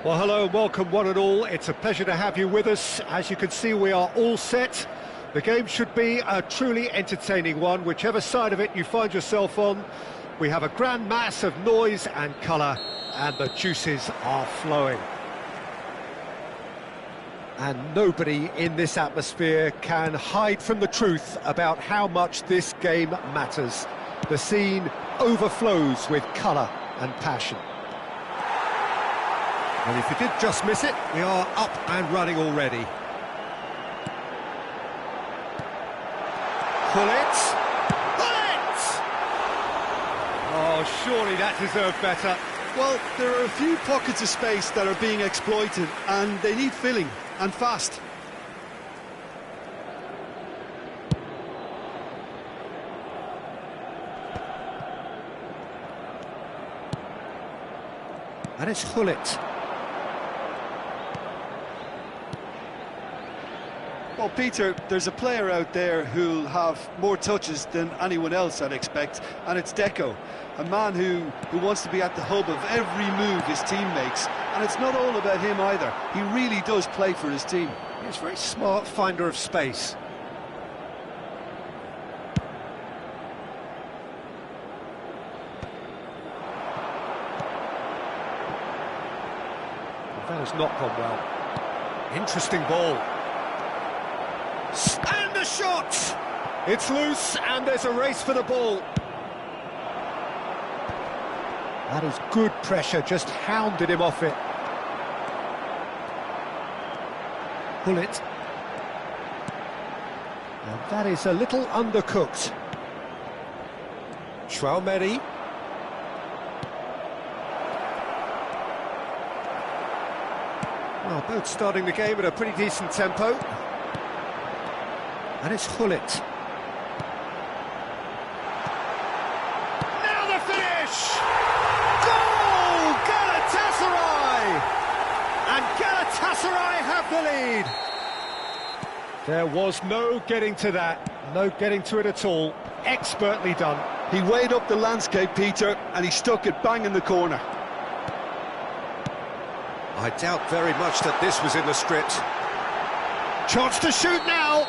Well, hello and welcome one and all. It's a pleasure to have you with us. As you can see, we are all set. The game should be a truly entertaining one, whichever side of it you find yourself on. We have a grand mass of noise and colour, and the juices are flowing. And nobody in this atmosphere can hide from the truth about how much this game matters. The scene overflows with colour and passion. And if you did just miss it, we are up and running already. Pull it! Oh, surely that deserved better. Well, there are a few pockets of space that are being exploited, and they need filling, and fast. And it's Hullet. Well, Peter, there's a player out there who'll have more touches than anyone else, I'd expect, and it's Deco, a man who wants to be at the hub of every move his team makes, and it's not all about him either. He really does play for his team. He's a very smart finder of space. That has not gone well. Interesting ball. And the shot! It's loose, and there's a race for the ball. That is good pressure, just hounded him off it. Pull it. And that is a little undercooked. Schwalmeri. Well, both starting the game at a pretty decent tempo. And it's Hullet. Now the finish! Goal! Galatasaray! And Galatasaray have the lead. There was no getting to that, no getting to it at all. Expertly done. He weighed up the landscape, Peter, and he stuck it bang in the corner. I doubt very much that this was in the script. Chance to shoot now!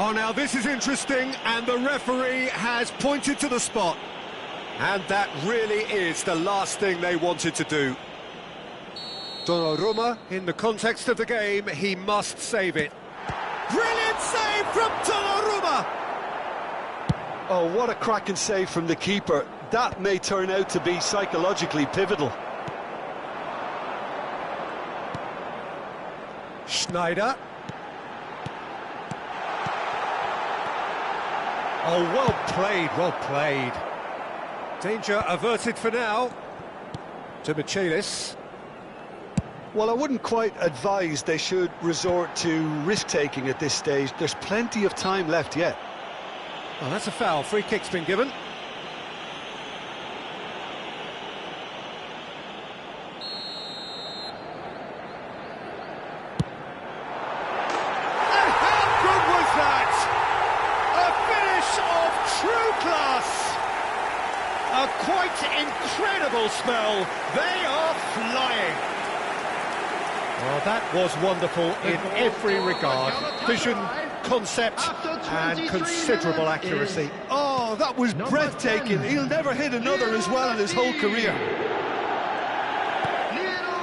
Oh, now this is interesting, and the referee has pointed to the spot. And that really is the last thing they wanted to do. Donnarumma, in the context of the game, he must save it. Brilliant save from Donnarumma! Oh, what a cracking save from the keeper. That may turn out to be psychologically pivotal. Schneider. Oh, well played, well played. Danger averted for now. To Michelis. Well, I wouldn't quite advise they should resort to risk-taking at this stage. There's plenty of time left yet. Well, that's a foul. Free kick's been given. A quite incredible spell. They are flying. Well, that was wonderful in every regard. Vision, concept, and considerable accuracy. Oh, that was breathtaking. He'll never hit another as well in his whole career.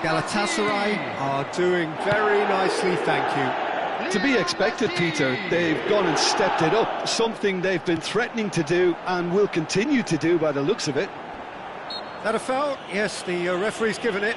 Galatasaray are doing very nicely, thank you. To be expected, Peter. They've gone and stepped it up, something they've been threatening to do and will continue to do by the looks of it. That a foul? Yes, the referee's given it.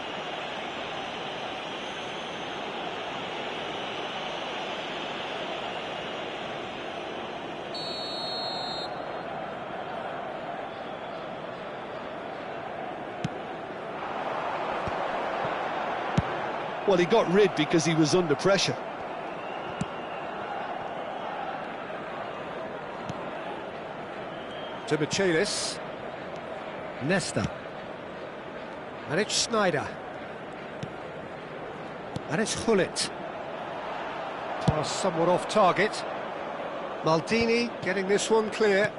Well, he got rid because he was under pressure. To Michelis. Nesta. And it's Schneider. And it's Hullet. Pass somewhat off target. Maldini getting this one clear.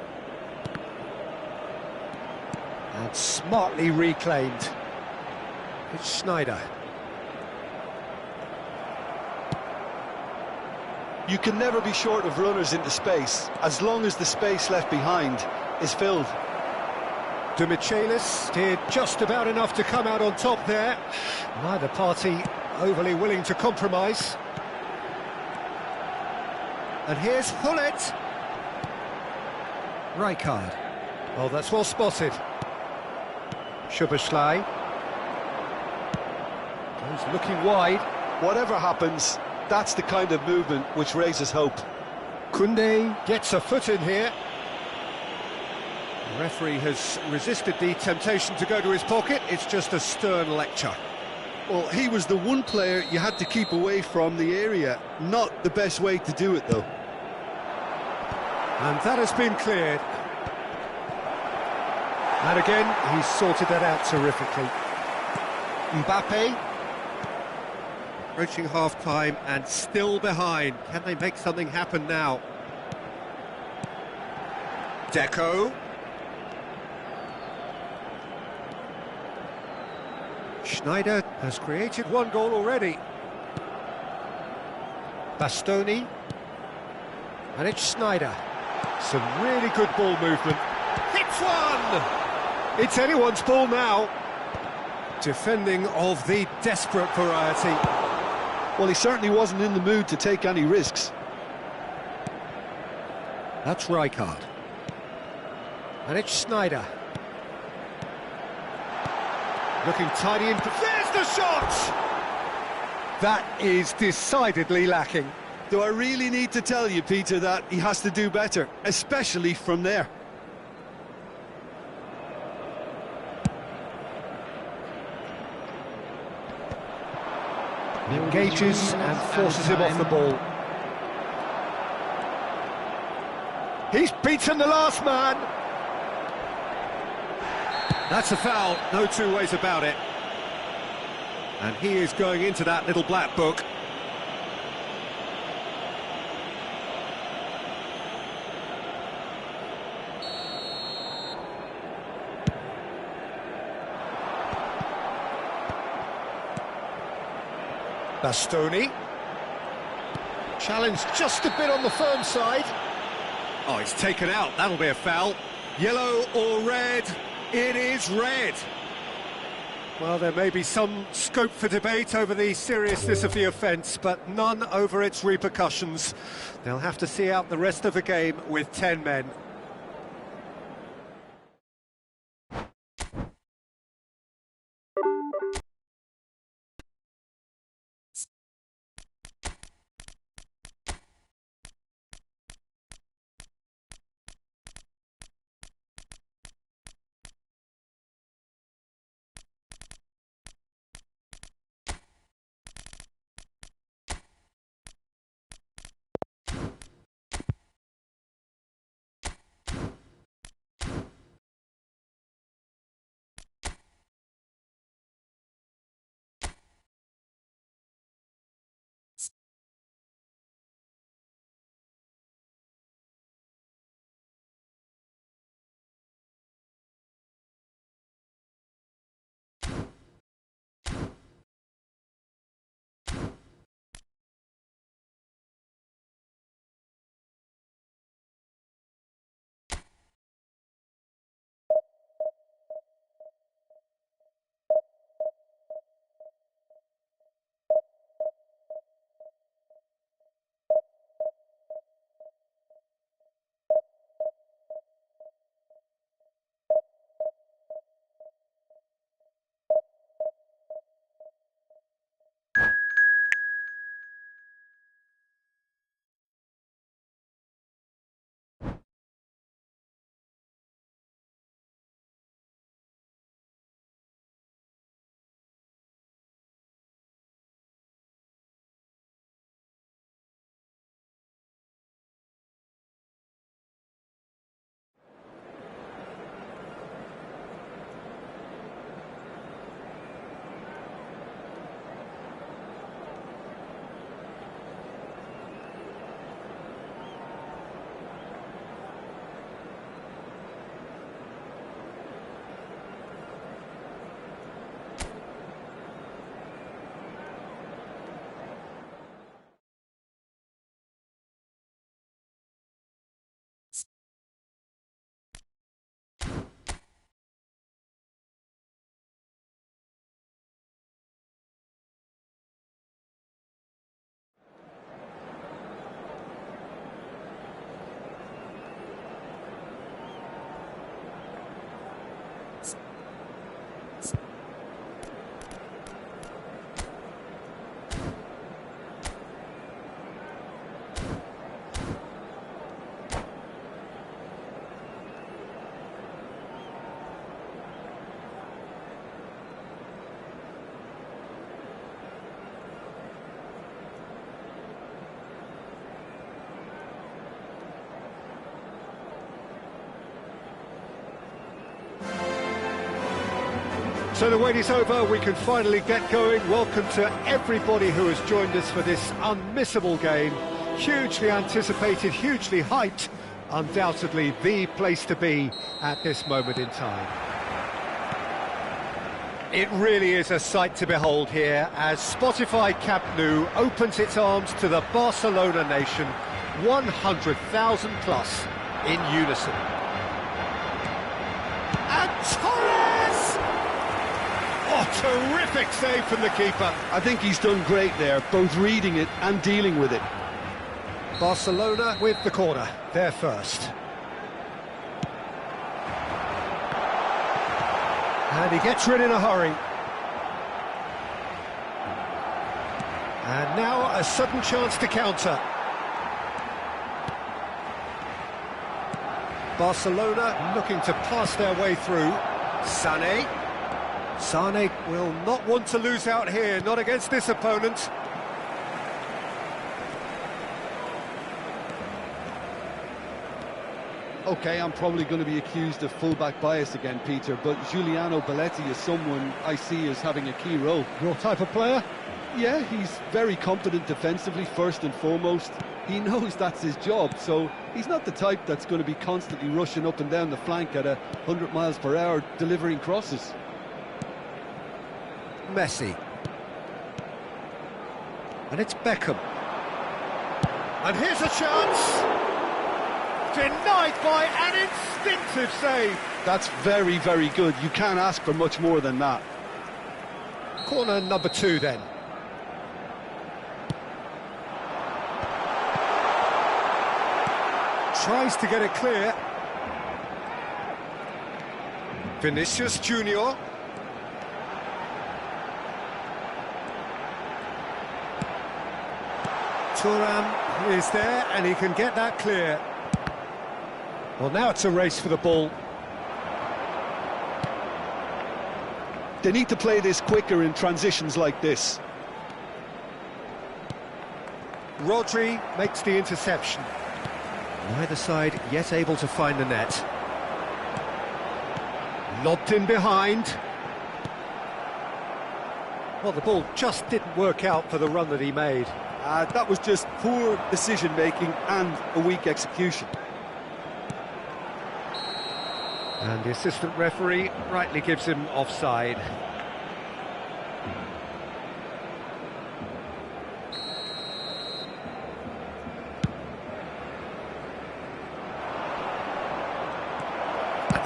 And smartly reclaimed. It's Schneider. You can never be short of runners into space, as long as the space left behind is filled. To Michelis, did just about enough to come out on top there. Neither party overly willing to compromise. And here's Hullet. Rijkaard. Oh, that's well spotted. Szoboszlai. He's looking wide. Whatever happens, that's the kind of movement which raises hope. Koundé gets a foot in here. The referee has resisted the temptation to go to his pocket. It's just a stern lecture. Well, he was the one player you had to keep away from the area. Not the best way to do it, though. And that has been cleared. And again, he's sorted that out terrifically. Mbappe. Approaching half-time and still behind. Can they make something happen now? Deco. Schneider has created one goal already. Bastoni. And it's Schneider. Some really good ball movement. Hits one! It's anyone's ball now. Defending of the desperate variety. Well, he certainly wasn't in the mood to take any risks. That's Rijkaard. And it's Schneider. Looking tidy in... There's the shot! That is decidedly lacking. Do I really need to tell you, Peter, that he has to do better, especially from there? Engages and forces him off the ball. He's beaten the last man. That's a foul, no two ways about it. And he is going into that little black book. Bastoni. Challenge just a bit on the firm side. Oh, it's taken out. That'll be a foul. Yellow or red? It is red. Well, there may be some scope for debate over the seriousness of the offence, but none over its repercussions. They'll have to see out the rest of the game with 10 men. So the wait is over, we can finally get going. Welcome to everybody who has joined us for this unmissable game. Hugely anticipated, hugely hyped, undoubtedly the place to be at this moment in time. It really is a sight to behold here as Spotify Camp Nou opens its arms to the Barcelona nation, 100,000 plus in unison. And Torres! Oh, terrific save from the keeper. I think he's done great there, both reading it and dealing with it. Barcelona with the corner, they're first. And he gets rid in a hurry. And now a sudden chance to counter. Barcelona looking to pass their way through. Sané. Sané will not want to lose out here, not against this opponent. Okay, I'm probably going to be accused of fullback bias again, Peter, but Giuliano Belletti is someone I see as having a key role. Your type of player? Yeah, he's very competent defensively, first and foremost. He knows that's his job, so he's not the type that's going to be constantly rushing up and down the flank at 100 miles per hour, delivering crosses. Messi. And it's Beckham. And here's a chance! Denied by an instinctive save. That's very, very good. You can't ask for much more than that. Corner number 2 then. Tries to get it clear. Vinicius Junior. Thuram is there and he can get that clear. Well, now it's a race for the ball. They need to play this quicker in transitions like this. Rodri makes the interception. Neither side yet able to find the net. Lobbed in behind. Well, the ball just didn't work out for the run that he made. That was just poor decision-making and a weak execution. And the assistant referee rightly gives him offside.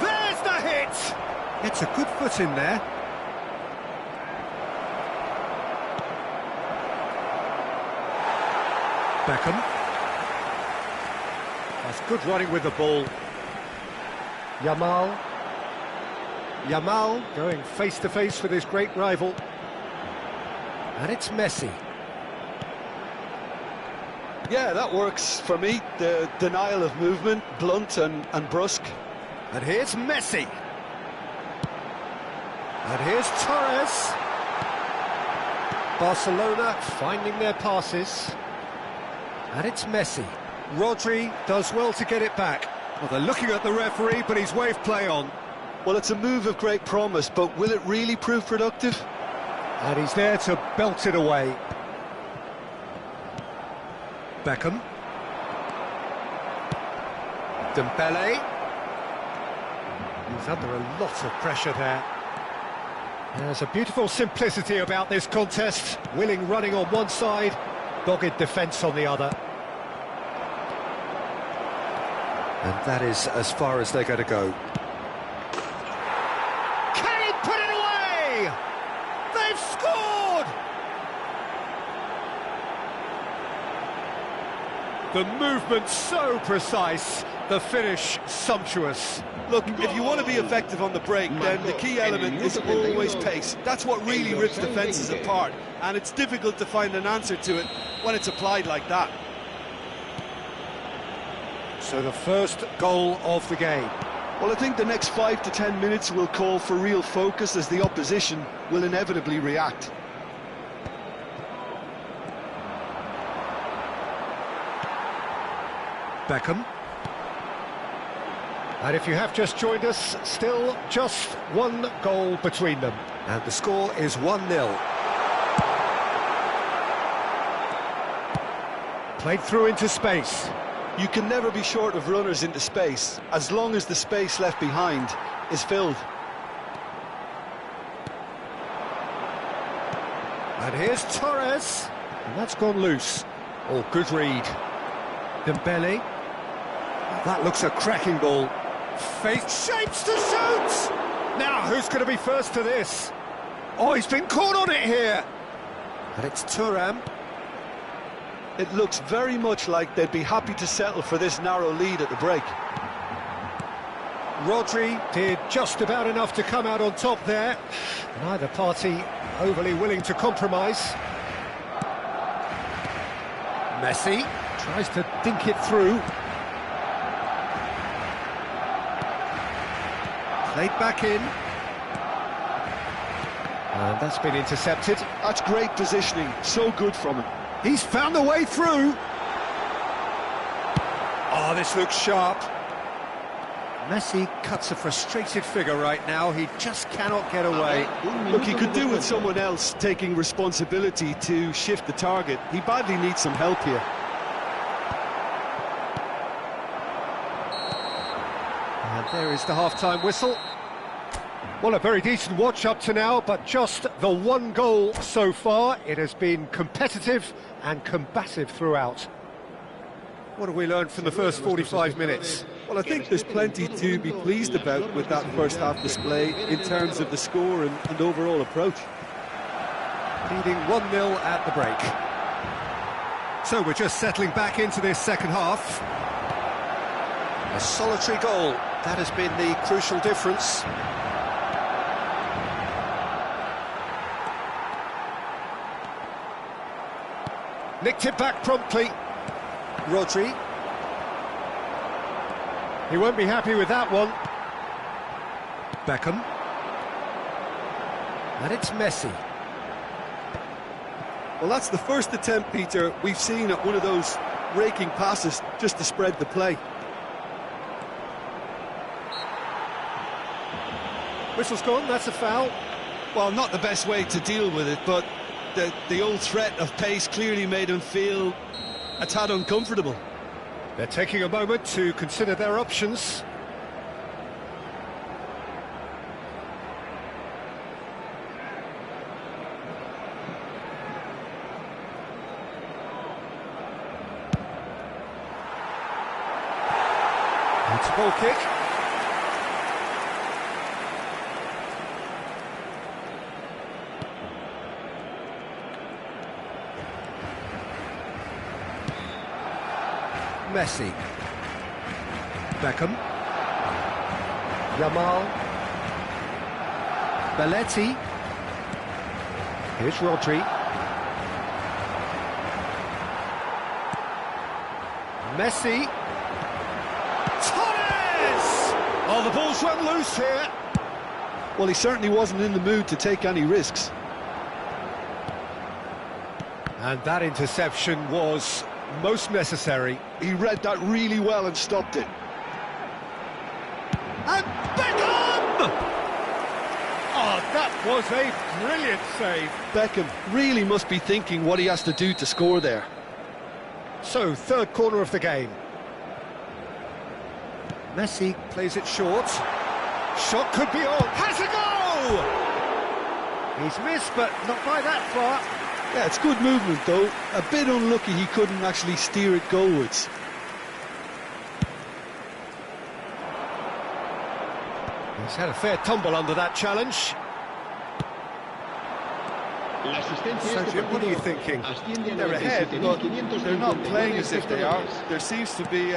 There's the hit! It's a good foot in there. Beckham. That's good running with the ball. Yamal going face-to-face with his great rival. And it's Messi. Yeah, that works for me. The denial of movement, blunt and brusque. And here's Messi. And here's Torres. Barcelona finding their passes. And it's Messi. Rodri does well to get it back. Well, they're looking at the referee, but he's waved play on. Well, it's a move of great promise, but will it really prove productive? And he's there to belt it away. Beckham. Dembele. He's under a lot of pressure there. There's a beautiful simplicity about this contest. Willing running on one side, dogged defence on the other. And that is as far as they're going to go. Can he put it away? They've scored! The movement so precise, the finish sumptuous. Look, if you want to be effective on the break, then the key element is always pace. That's what really rips defences apart, and it's difficult to find an answer to it when it's applied like that. So the first goal of the game. Well, I think the next 5 to 10 minutes will call for real focus as the opposition will inevitably react. Beckham. And if you have just joined us, still just one goal between them. And the score is 1-0. Played through into space. You can never be short of runners into space, as long as the space left behind is filled. And here's Torres. And that's gone loose. Oh, good read. Dembele. That looks a cracking ball. Face shapes to shoot! Now, who's going to be first to this? Oh, he's been caught on it here. And it's Thuram. It looks very much like they'd be happy to settle for this narrow lead at the break. Rodri did just about enough to come out on top there. Neither party overly willing to compromise. Messi tries to dink it through. Played back in. And that's been intercepted. That's great positioning, so good from him. He's found the way through. Oh, this looks sharp. Messi cuts a frustrated figure right now. He just cannot get away. Look, he could do with someone else taking responsibility to shift the target. He badly needs some help here. And there is the half-time whistle. Well, a very decent watch up to now, but just the one goal so far. It has been competitive and combative throughout. What have we learned from the first 45 minutes? Well, I think there's plenty to be pleased about with that first half display in terms of the score and overall approach. Leading 1-0 at the break. So we're just settling back into this second half. A solitary goal, that has been the crucial difference. Nicked it back promptly. Rodri. He won't be happy with that one. Beckham. And it's Messi. Well, that's the first attempt, Peter, we've seen at one of those raking passes just to spread the play. Whistle's gone, that's a foul. Well, not the best way to deal with it, but the old threat of pace clearly made him feel a tad uncomfortable. They're taking a moment to consider their options. It's a ball kick. Messi. Beckham. Yamal. Belletti. Here's Rodri. Messi. Torres! Oh, the ball's run loose here. Well, he certainly wasn't in the mood to take any risks. And that interception was most necessary. He read that really well and stopped it. And Beckham! Oh, that was a brilliant save. Beckham really must be thinking what he has to do to score there. So, third corner of the game. Messi plays it short. Shot could be on. Has a go! He's missed, but not by that far. Yeah, it's good movement, though. A bit unlucky he couldn't actually steer it goalwards. He's had a fair tumble under that challenge. So, Jim, what are you thinking? They're ahead, but they're not playing as if they are. There seems to be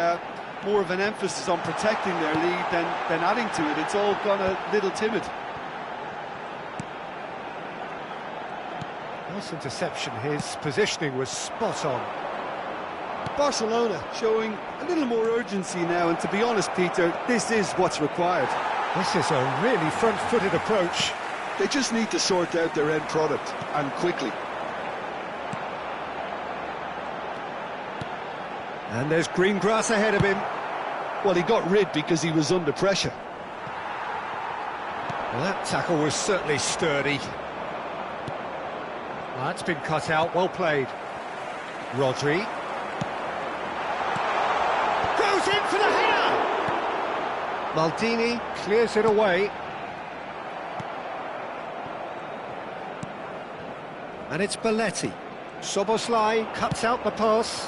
more of an emphasis on protecting their lead than adding to it. It's all gone a little timid. Nice interception. His positioning was spot on. Barcelona showing a little more urgency now, and to be honest, Peter, this is what's required. This is a really front-footed approach. They just need to sort out their end product, and quickly. And there's green grass ahead of him. Well, he got rid because he was under pressure. Well, that tackle was certainly sturdy. Well, that's been cut out, well played. Rodri. Goes in for the header! Maldini clears it away. And it's Belletti. Soboslai cuts out the pass.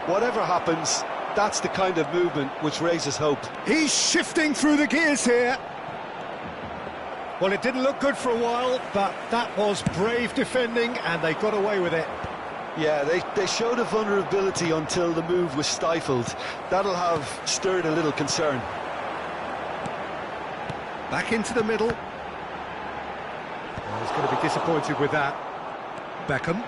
Whatever happens, that's the kind of movement which raises hope. He's shifting through the gears here. Well, it didn't look good for a while, but that was brave defending, and they got away with it. Yeah, they showed a vulnerability until the move was stifled. That'll have stirred a little concern. Back into the middle. Well, he's going to be disappointed with that. Beckham.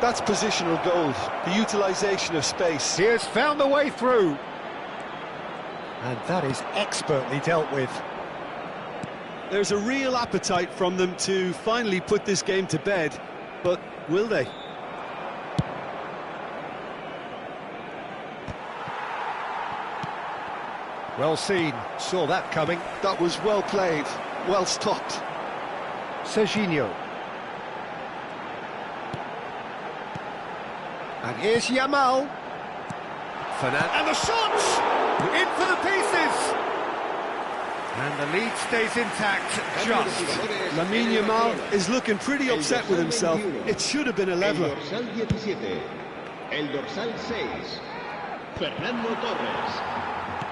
That's positional gold, the utilisation of space. He has found the way through. And that is expertly dealt with. There's a real appetite from them to finally put this game to bed, but will they? Well seen, saw that coming. That was well played, well stopped. Serginho. And here's Yamal. And the shot! In for the pieces! And the lead stays intact, just. Lamine Yamal is looking pretty upset with himself. It should have been a leveller. El dorsal 6, Fernando Torres.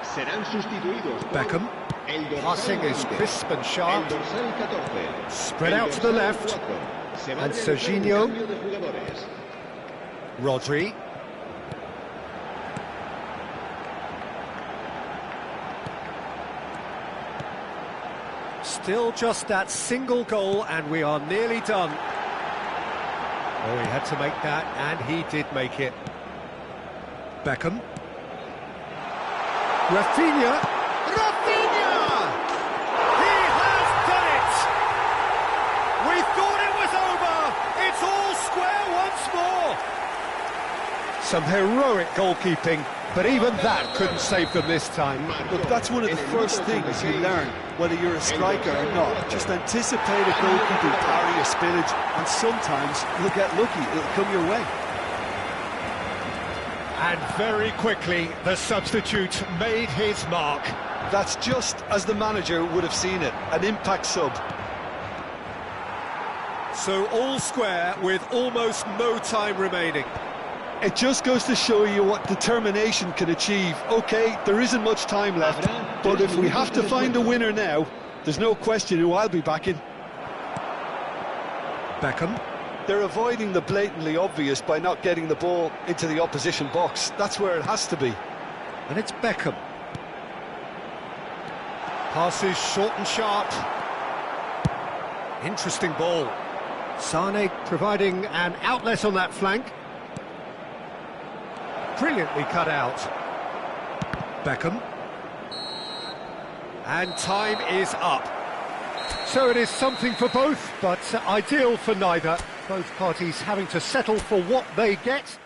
Serán sustituidos por Beckham. Passing is crisp and sharp. el dorsal 14. Spread out to the left. And Serginho. Rodri. Still just that single goal, and we are nearly done. Oh, he had to make that, and he did make it. Beckham. Rafinha. Rafinha! He has done it! We thought it was over! It's all square once more! Some heroic goalkeeping, but even that couldn't save them this time. Look, that's one of the first things you learn, whether you're a striker or not. Just anticipate a goalkeeping parry or spillage, and sometimes you'll get lucky, it'll come your way. And very quickly, the substitute made his mark. That's just as the manager would have seen it, an impact sub. So all square with almost no time remaining. It just goes to show you what determination can achieve. OK, there isn't much time left, but if we have to find a winner now, there's no question who I'll be backing. Beckham. They're avoiding the blatantly obvious by not getting the ball into the opposition box. That's where it has to be. And it's Beckham. Passes short and sharp. Interesting ball. Sane providing an outlet on that flank. Brilliantly cut out. Beckham. And time is up. So it is something for both, but ideal for neither. Both parties having to settle for what they get.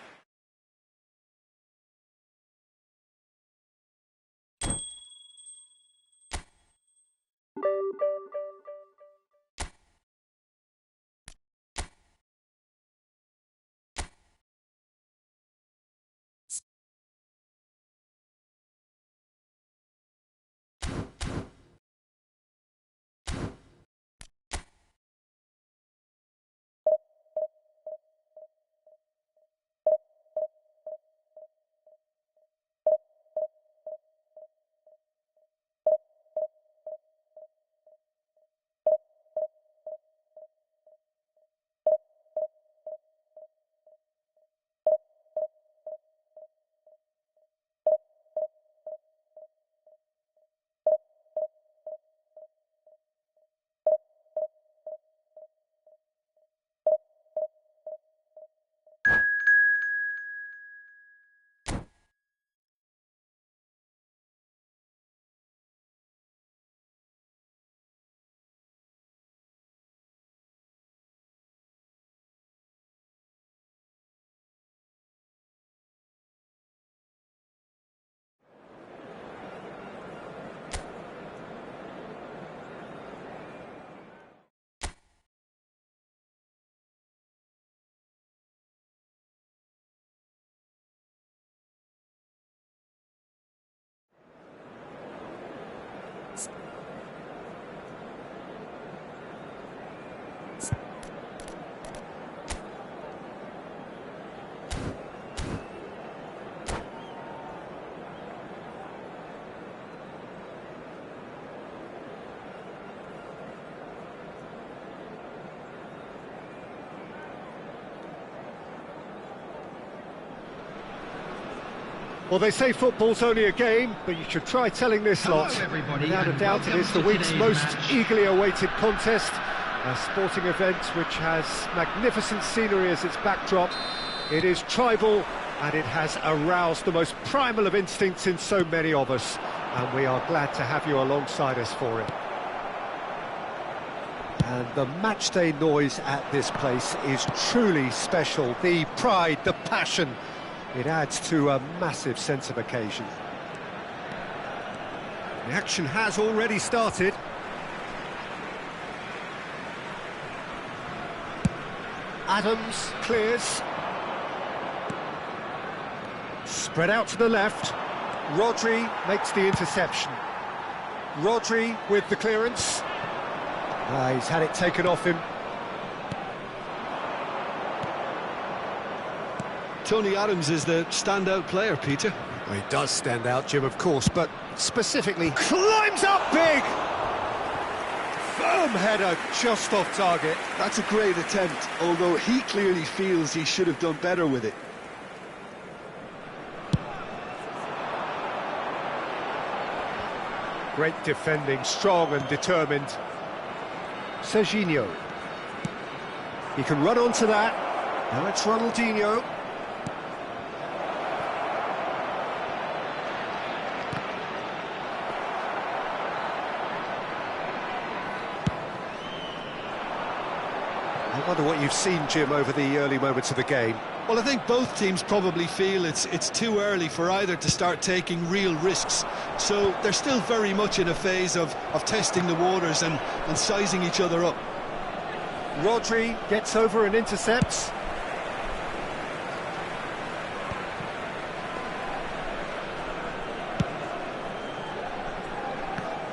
Well, they say football's only a game, but you should try telling this lot. Hello, everybody, Without a and doubt, it welcome is the to week's today's most match. eagerly awaited contest. A sporting event which has magnificent scenery as its backdrop. It is tribal, and it has aroused the most primal of instincts in so many of us. And we are glad to have you alongside us for it. And the matchday noise at this place is truly special. The pride, the passion, it adds to a massive sense of occasion. The action has already started. Adams clears. Spread out to the left. Rodri makes the interception. Rodri with the clearance. He's had it taken off him. Tony Adams is the standout player, Peter. Well, he does stand out, Jim, of course, but specifically climbs up big! Firm header just off target. That's a great attempt, although he clearly feels he should have done better with it. Great defending, strong and determined. Serginho. He can run onto that. Now it's Ronaldinho. I wonder what you've seen, Jim, over the early moments of the game. Well, I think both teams probably feel it's too early for either to start taking real risks. So they're still very much in a phase of testing the waters and sizing each other up. Rodri gets over and intercepts.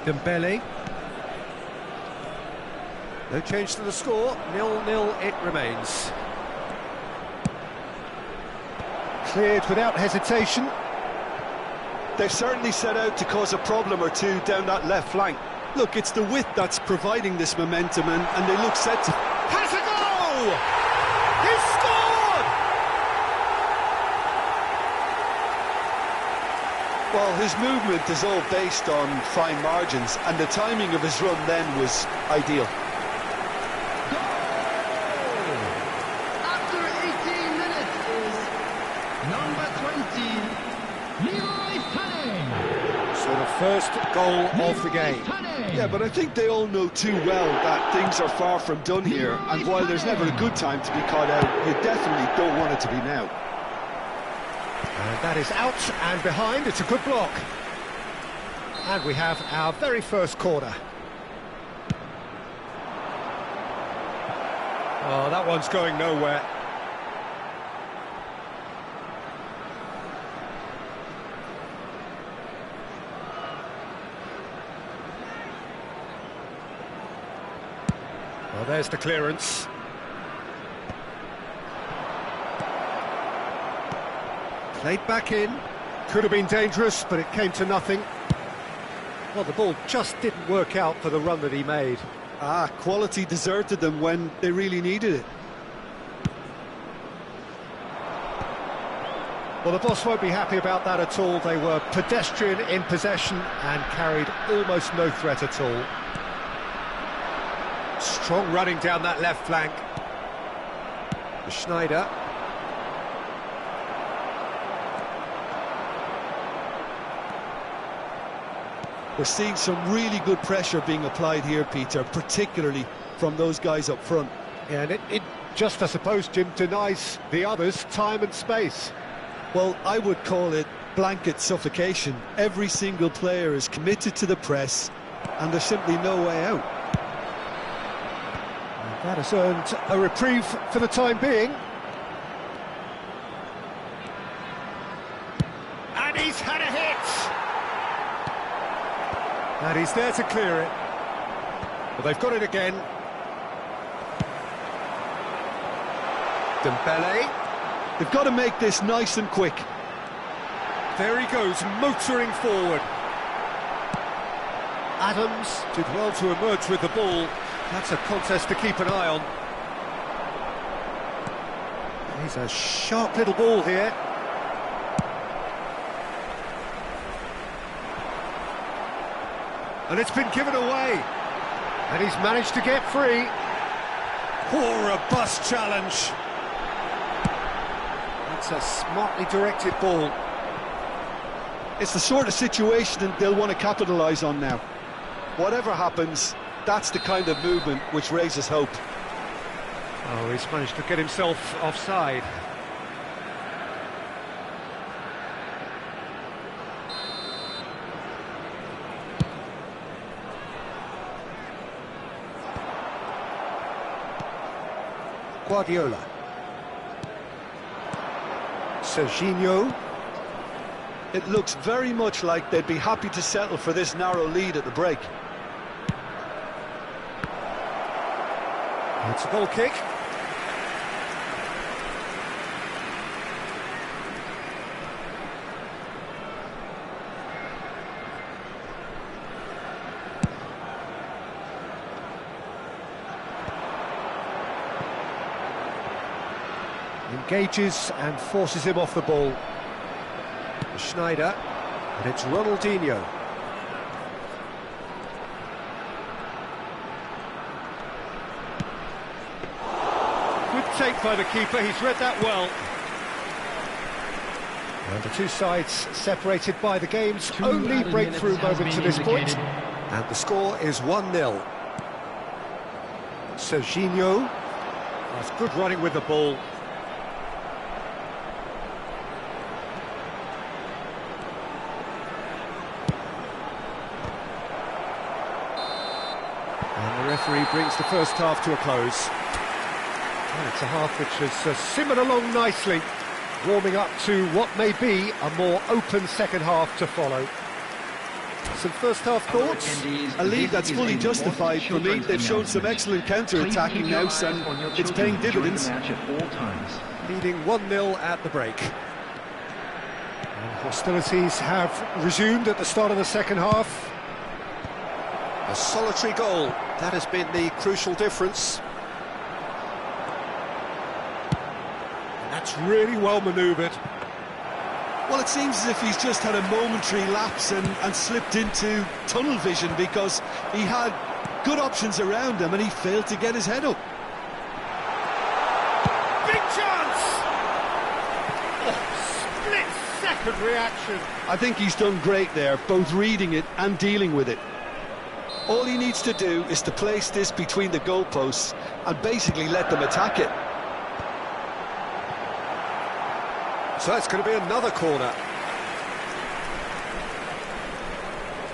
Dembele. No change to the score, 0-0 it remains. Cleared without hesitation. They've certainly set out to cause a problem or two down that left flank. Look, it's the width that's providing this momentum, and they look set to... Has a goal! He's scored! Well, his movement is all based on fine margins, and the timing of his run then was ideal. After 18 minutes is number 20, Leroy Sané. So the first goal of the game. Yeah, but I think they all know too well that things are far from done here, and while there's never a good time to be caught out, you definitely don't want it to be now. And that is out and behind. It's a good block. And we have our very first corner. Oh, that one's going nowhere. Well, there's the clearance. Played back in. Could have been dangerous, but it came to nothing. Well, the ball just didn't work out for the run that he made. Quality deserted them when they really needed it. Well, the boss won't be happy about that at all. They were pedestrian in possession and carried almost no threat at all. Strong running down that left flank. Schneider. We're seeing some really good pressure being applied here, Peter, particularly from those guys up front. Yeah, and it just, I suppose, Jim, denies the others time and space. Well, I would call it blanket suffocation. Every single player is committed to the press, and there's simply no way out. And that has earned a reprieve for the time being. And he's had a hit! And he's there to clear it. Well, they've got it again. Dembele. They've got to make this nice and quick. There he goes, motoring forward. Adams did well to emerge with the ball. That's a contest to keep an eye on. He's a sharp little ball here. And it's been given away. And he's managed to get free. Poor, robust challenge. That's a smartly directed ball. It's the sort of situation they'll want to capitalise on now. Whatever happens, that's the kind of movement which raises hope. Oh, he's managed to get himself offside. Guardiola. Serginho. It looks very much like they'd be happy to settle for this narrow lead at the break. It's a goal kick. Engages and forces him off the ball. Schneider, and it's Ronaldinho. Good take by the keeper, he's read that well. And the two sides separated by the game's only breakthrough moment to this point. And the score is 1-0. Serginho. That's good running with the ball. And the referee brings the first half to a close. And it's a half which has simmered along nicely, warming up to what may be a more open second half to follow. Some first half thoughts? A lead that's fully justified for me. They've shown some excellent counter-attacking now, and it's paying dividends. Leading 1-0 at the break. And hostilities have resumed at the start of the second half. A solitary goal, that has been the crucial difference. And that's really well manoeuvred. Well, it seems as if he's just had a momentary lapse and slipped into tunnel vision, because he had good options around him and he failed to get his head up. Big chance! Oh, split-second reaction. I think he's done great there, both reading it and dealing with it. All he needs to do is to place this between the goalposts and basically let them attack it. So it's going to be another corner.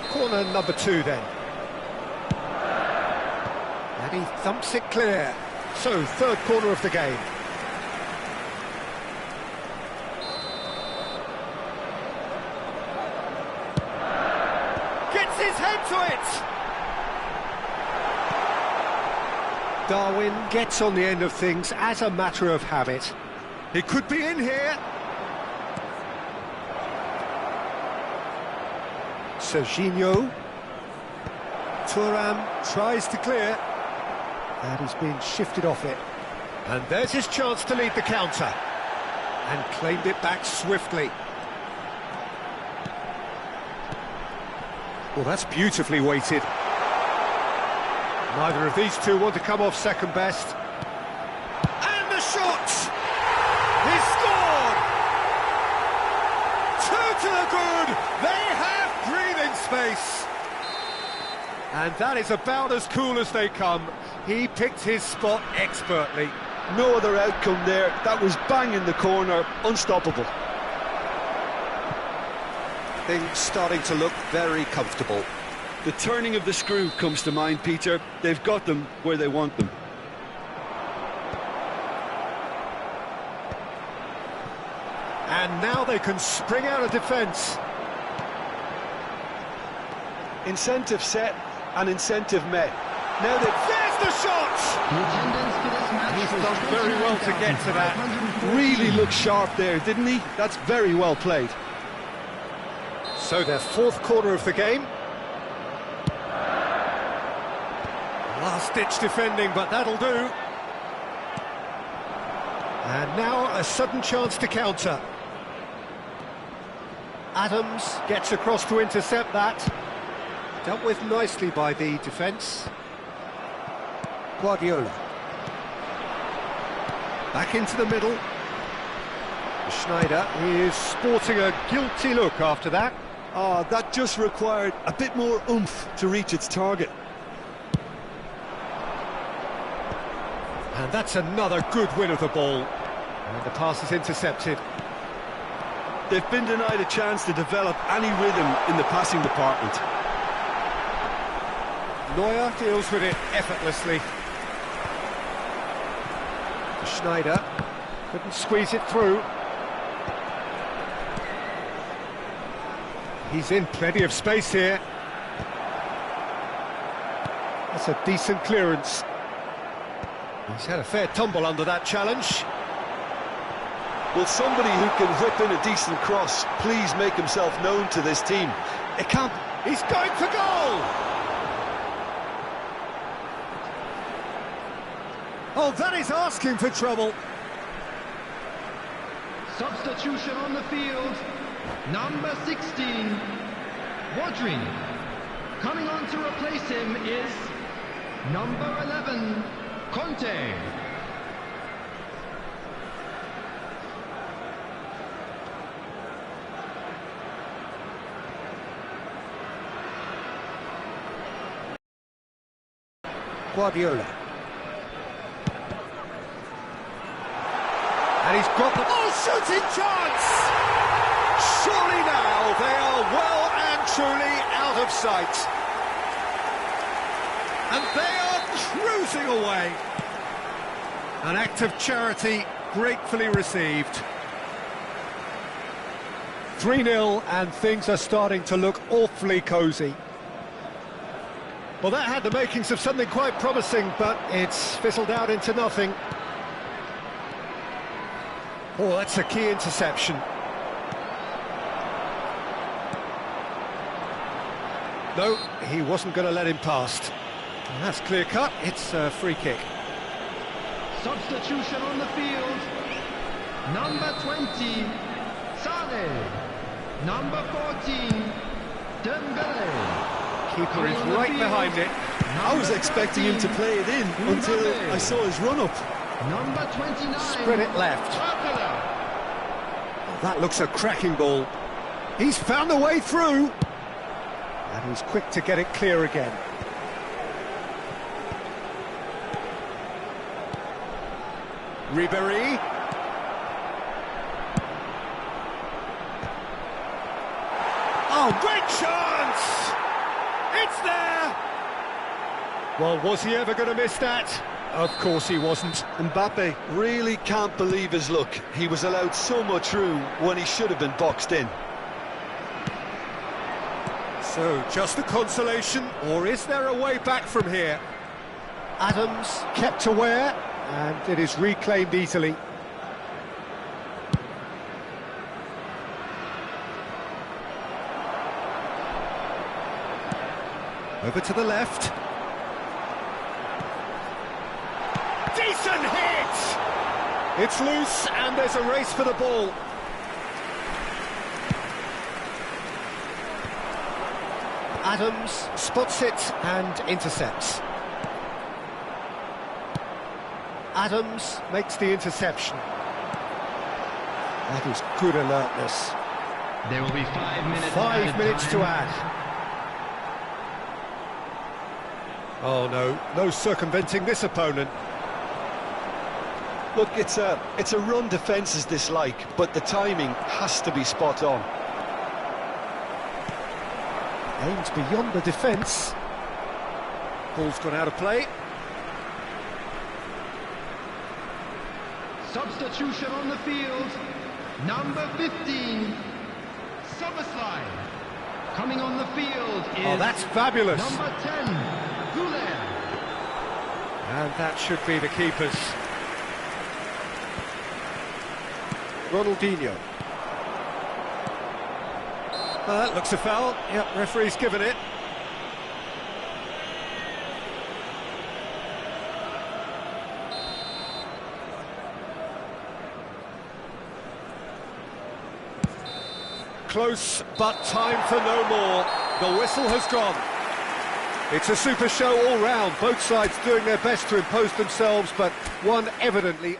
Corner number 2 then. And he thumps it clear. So, third corner of the game. Gets his head to it! Darwin gets on the end of things as a matter of habit. He could be in here. Serginho. Thuram tries to clear. And he's been shifted off it. And there's his chance to lead the counter. And claimed it back swiftly. Well, that's beautifully weighted. Neither of these two want to come off second best. And the shot! He scored! 2 to the good! They have breathing space! And that is about as cool as they come. He picked his spot expertly. No other outcome there. That was bang in the corner, unstoppable. Things starting to look very comfortable. The turning of the screw comes to mind, Peter. They've got them where they want them. And now they can spring out of defence. Incentive set and incentive met. Now there's the shot! He's done very well to get to that. Really looked sharp there, didn't he? That's very well played. So their fourth corner of the game. Last-ditch defending, but that'll do. And now a sudden chance to counter. Adams gets across to intercept that. Dealt with nicely by the defence. Guardiola. Back into the middle. Schneider is sporting a guilty look after that. Oh, that just required a bit more oomph to reach its target. And that's another good win of the ball. And the pass is intercepted. They've been denied a chance to develop any rhythm in the passing department. Neuer deals with it effortlessly. Schneider couldn't squeeze it through. He's in plenty of space here. That's a decent clearance. He's had a fair tumble under that challenge. Well, somebody who can whip in a decent cross, please make himself known to this team. It can't... He's going for goal! Oh, that is asking for trouble. Substitution on the field. Number 16, Rodri. Coming on to replace him is number 11, Conte. Guardiola. And he's got the... Oh, shooting chance! Surely now they are well and truly out of sight. And they are cruising away. An act of charity gratefully received. 3-0 and things are starting to look awfully cosy. Well, that had the makings of something quite promising, but it's fizzled out into nothing. Oh, that's a key interception. No, he wasn't going to let him past. And that's clear cut, it's a free kick. Substitution on the field. Number 20, Sane. Number 14, Dembele. Keeper is right behind it. I was expecting him to play it in until I saw his run-up. Number 29. Spread it left. Oh, that looks a cracking ball. He's found a way through. And he's quick to get it clear again. Ribéry. Oh, great chance! It's there! Well, was he ever going to miss that? Of course he wasn't. Mbappe really can't believe his luck. He was allowed so much room when he should have been boxed in. So, just a consolation, or is there a way back from here? Adams kept aware, and it is reclaimed easily. Over to the left. Decent hit! It's loose, and there's a race for the ball. Adams spots it and intercepts. Adams makes the interception. That is good alertness. There will be 5 minutes. 5 minutes to add. Oh no, no circumventing this opponent. Look, it's a run defence is dislike, but the timing has to be spot on. Aims beyond the defence. Ball's gone out of play. Substitution on the field. Number 15, Szoboszlai. Coming on the field is... Oh, that's fabulous. Number 10, Guler. And that should be the keepers. Ronaldinho. That looks a foul. Yep, referee's given it. Close, but time for no more. The whistle has gone. It's a super show all round, both sides doing their best to impose themselves, but one evidently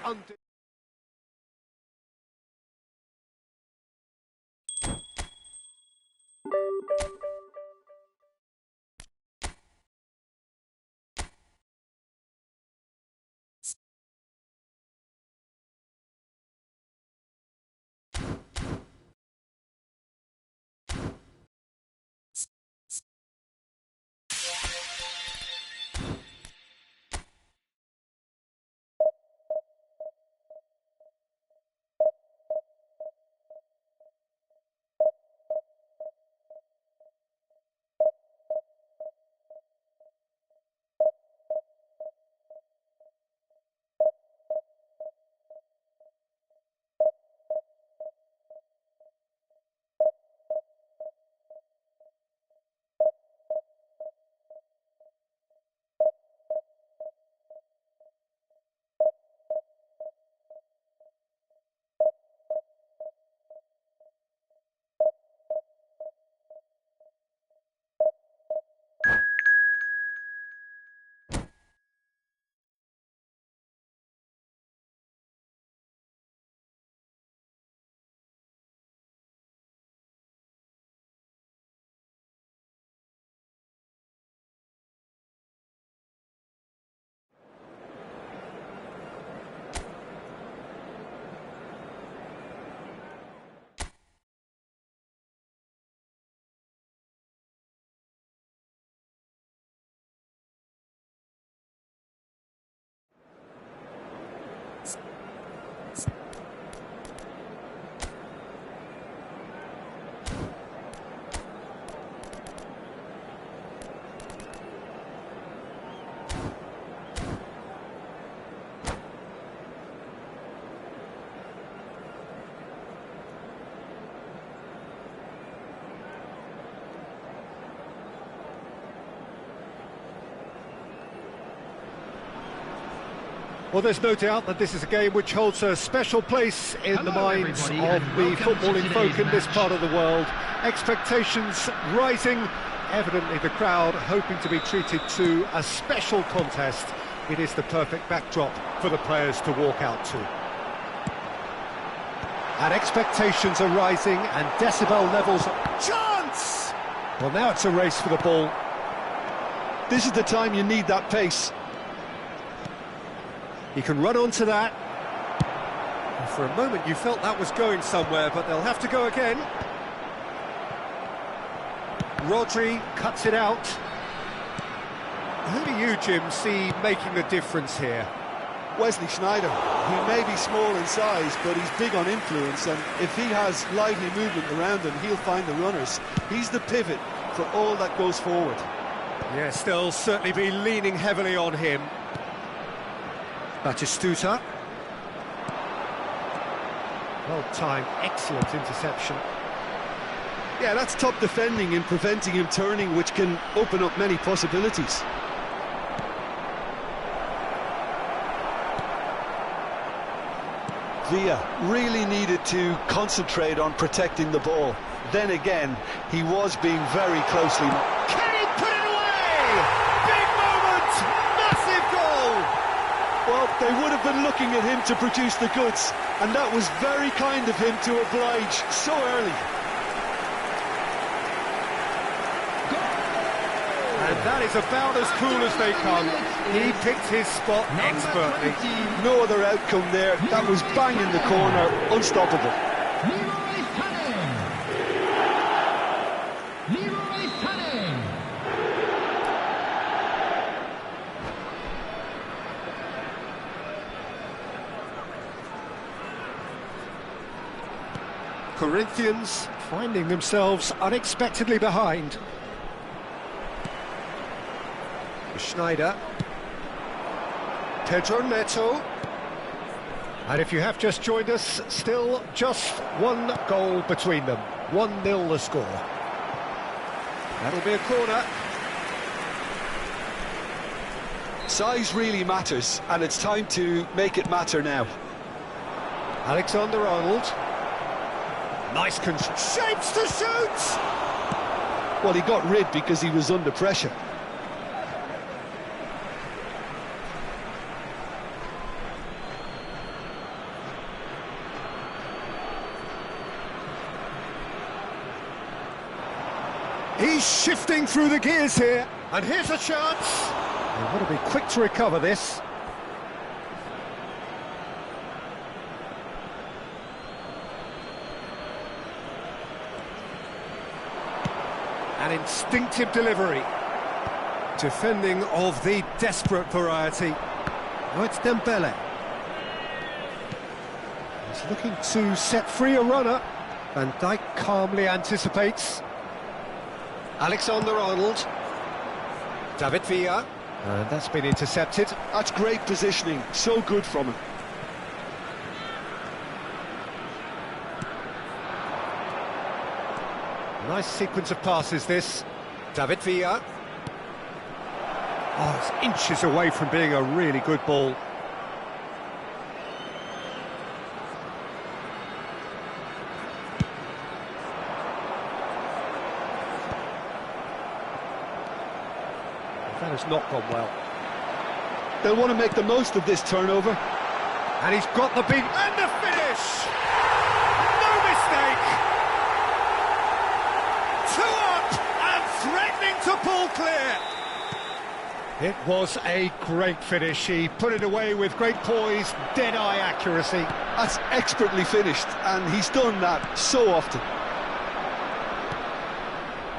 Well, there's no doubt that this is a game which holds a special place in the minds of the footballing folk in this part of the world. Expectations rising, evidently the crowd hoping to be treated to a special contest. It is the perfect backdrop for the players to walk out to. And expectations are rising and decibel levels... Chance! Well, now it's a race for the ball. This is the time you need that pace. He can run onto that. And for a moment you felt that was going somewhere, but they'll have to go again. Rodri cuts it out. Who do you, Jim, see making the difference here? Wesley Sneijder. He may be small in size, but he's big on influence, and if he has lively movement around him, he'll find the runners. He's the pivot for all that goes forward. Yes, they'll certainly be leaning heavily on him. Batistuta. Well timed, excellent interception. Yeah, that's top defending and preventing him turning, which can open up many possibilities. Villa really needed to concentrate on protecting the ball. Then again, he was being very closely... Can he put it away? Big moment! Massive goal! Well, they would have been looking at him to produce the goods, and that was very kind of him to oblige so early. And that is about as cool as they come. He picked his spot expertly. No other outcome there. That was bang in the corner, unstoppable. Corinthians finding themselves unexpectedly behind. Sneijder. Pedro Neto. And if you have just joined us, still just one goal between them. 1-0 the score. That'll be a corner. Size really matters, and it's time to make it matter now. Alexander-Arnold. Nice control. Shapes to shoot! Well, he got rid because he was under pressure. He's shifting through the gears here. And here's a chance. They've got to be quick to recover this. An instinctive delivery. Defending of the desperate variety. Now it's Dembele. He's looking to set free a runner. Van Dijk calmly anticipates. Alexander-Arnold. David Villa. And that's been intercepted. That's great positioning, so good from him. Nice sequence of passes this. David Villa. Oh, it's inches away from being a really good ball. That has not gone well. They'll want to make the most of this turnover. And he's got the beat. And the finish! No mistake! 2 up and threatening to pull clear. It was a great finish. He put it away with great poise, dead-eye accuracy. That's expertly finished, and he's done that so often.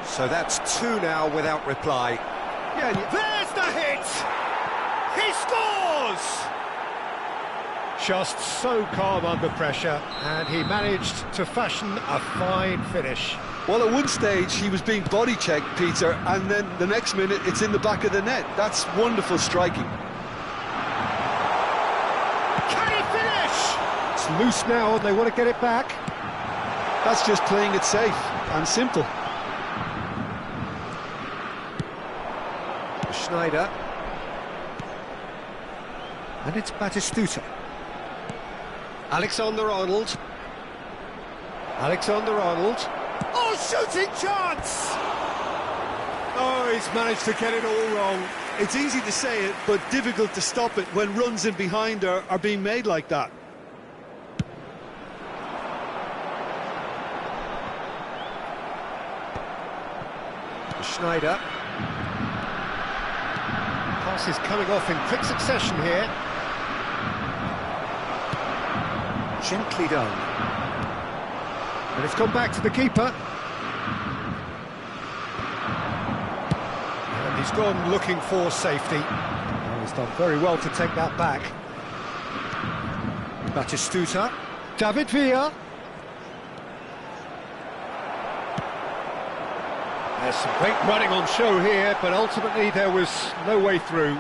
So that's 2 now without reply. Yeah, there's the hit! He scores! Just so calm under pressure, and he managed to fashion a fine finish. Well, at one stage he was being body-checked, Peter, and then the next minute it's in the back of the net. That's wonderful striking. Can he finish? It's loose now, and they want to get it back. That's just playing it safe and simple. Schneider. And it's Batistuta. Alexander-Arnold. Alexander-Arnold. Oh, shooting chance! Oh, he's managed to get it all wrong. It's easy to say it, but difficult to stop it when runs in behind are being made like that. Schneider. Passes coming off in quick succession here. Gently done. And it's gone back to the keeper. And he's gone looking for safety. Oh, he's done very well to take that back. Batistuta. David Villa. There's some great running on show here, but ultimately there was no way through.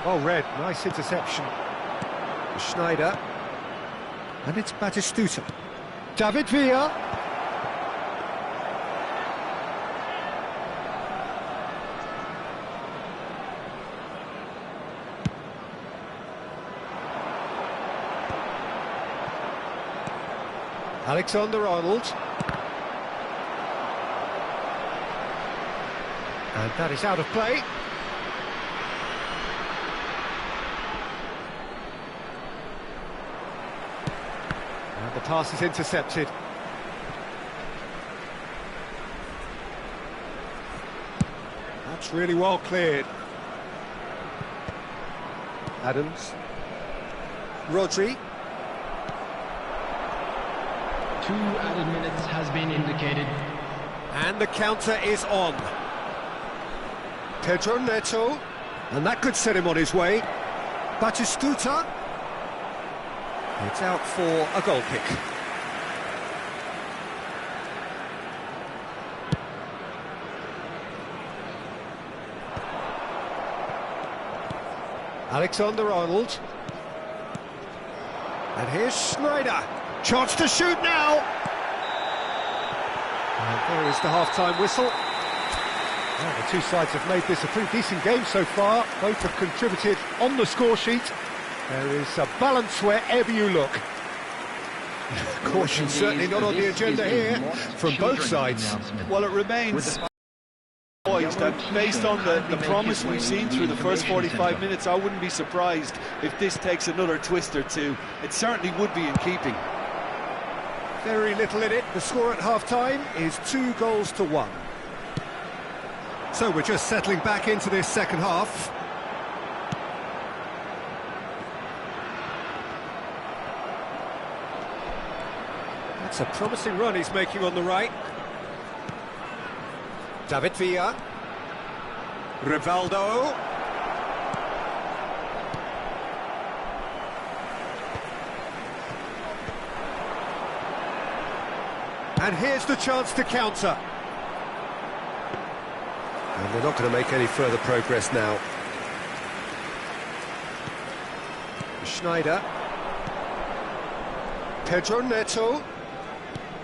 Well read, nice interception. Schneider. And it's Batistuta. David Villa. Alexander-Arnold. And that is out of play. And the pass is intercepted. That's really well cleared. Adams. Rodri. 2 added minutes has been indicated. And the counter is on. Pedro Neto, and that could set him on his way. Batistuta. It's out for a goal kick. Alexander-Arnold. And here's Schneider. Chance to shoot now. And there is the half-time whistle. Well, the two sides have made this a pretty decent game so far. Both have contributed on the score sheet. There is a balance wherever you look. Caution certainly not on the agenda here from both sides. Well, it remains poised, and based on the promise we've seen through the first 45 minutes, I wouldn't be surprised if this takes another twist or two. It certainly would be in keeping. Very little in it. The score at half-time is 2-1. So we're just settling back into this second half. That's a promising run he's making on the right. David Villa. Rivaldo. And here's the chance to counter. And they're not going to make any further progress now. Schneider. Pedro Neto.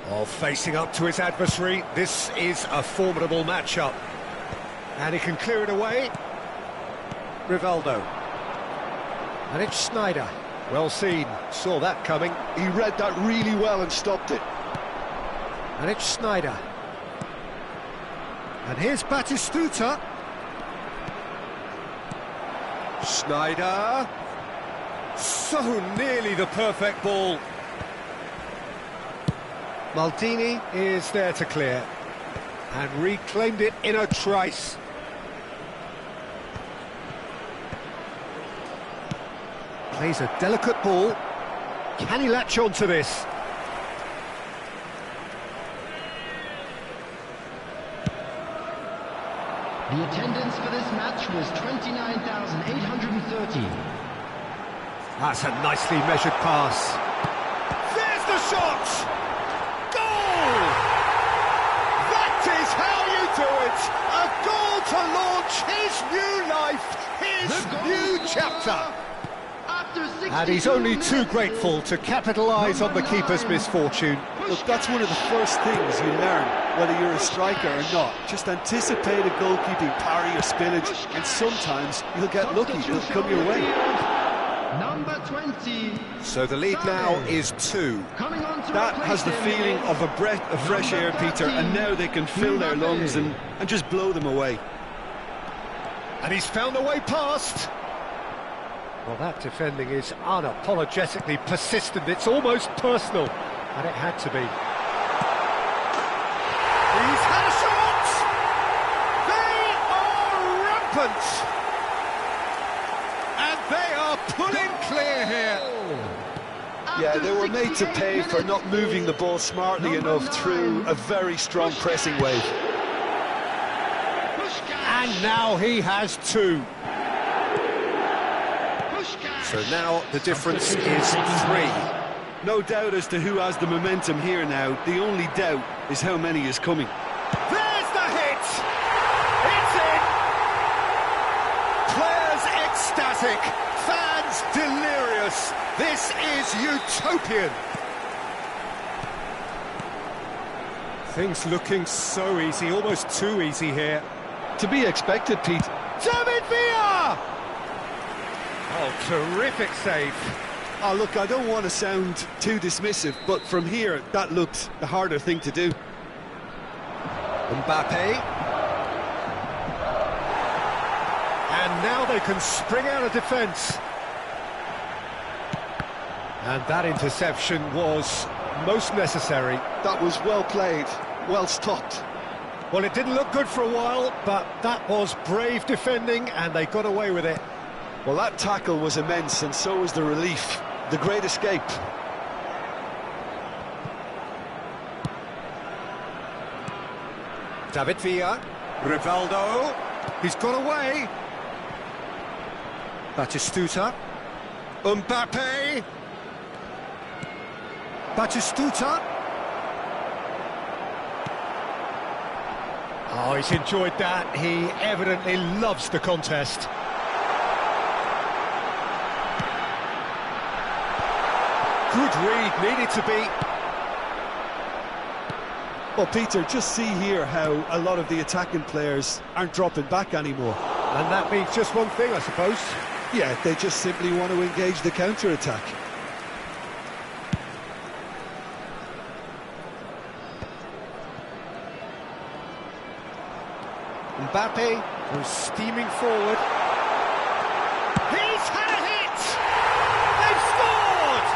Oh, facing up to his adversary. This is a formidable matchup. And he can clear it away. Rivaldo. And it's Schneider. Well seen. Saw that coming. He read that really well and stopped it. And it's Schneider. And here's Batistuta. Schneider. So nearly the perfect ball. Maldini is there to clear. And reclaimed it in a trice. Plays a delicate ball. Can he latch on to this? The attendance for this match was 29,830. That's a nicely measured pass. There's the shot! Goal! That is how you do it! A goal to launch his new life, his new chapter! And he's only too grateful to capitalise on the keeper's misfortune. Look, that's one of the first things you learn, whether you're a striker or not. Just anticipate a goalkeeping parry or spillage, and sometimes you'll get lucky, it'll come your way. Number 20. So the lead now is 2. That has the feeling of a breath of fresh air, Peter, and now they can fill their lungs and just blow them away. And he's found a way past. Well, that defending is unapologetically persistent. It's almost personal, and it had to be. He's had a shot! They are rampant! And they are pulling clear here. Yeah, they were made to pay for not moving the ball smartly enough through a very strong pressing wave. And now he has 2. So now the difference is 3. No doubt as to who has the momentum here now. The only doubt is how many is coming. There's the hit! It's in! Players ecstatic, fans delirious. This is utopian. Things looking so easy, almost too easy here. To be expected, Pete. David Villa! Oh, terrific save. Oh, look, I don't want to sound too dismissive, but from here, that looked the harder thing to do. Mbappe. And now they can spring out of defence. And that interception was most necessary. That was well played, well stopped. Well, it didn't look good for a while, but that was brave defending, and they got away with it. Well, that tackle was immense, and so was the relief. The great escape. David Villa. Rivaldo. He's got away. Batistuta. Mbappe. Batistuta. Oh, he's enjoyed that. He evidently loves the contest. Good read, needed to be. Well, Peter, just see here how a lot of the attacking players aren't dropping back anymore. And that means just one thing, I suppose. Yeah, they just simply want to engage the counter-attack. Mbappe goes steaming forward. He's had a hit! They've scored!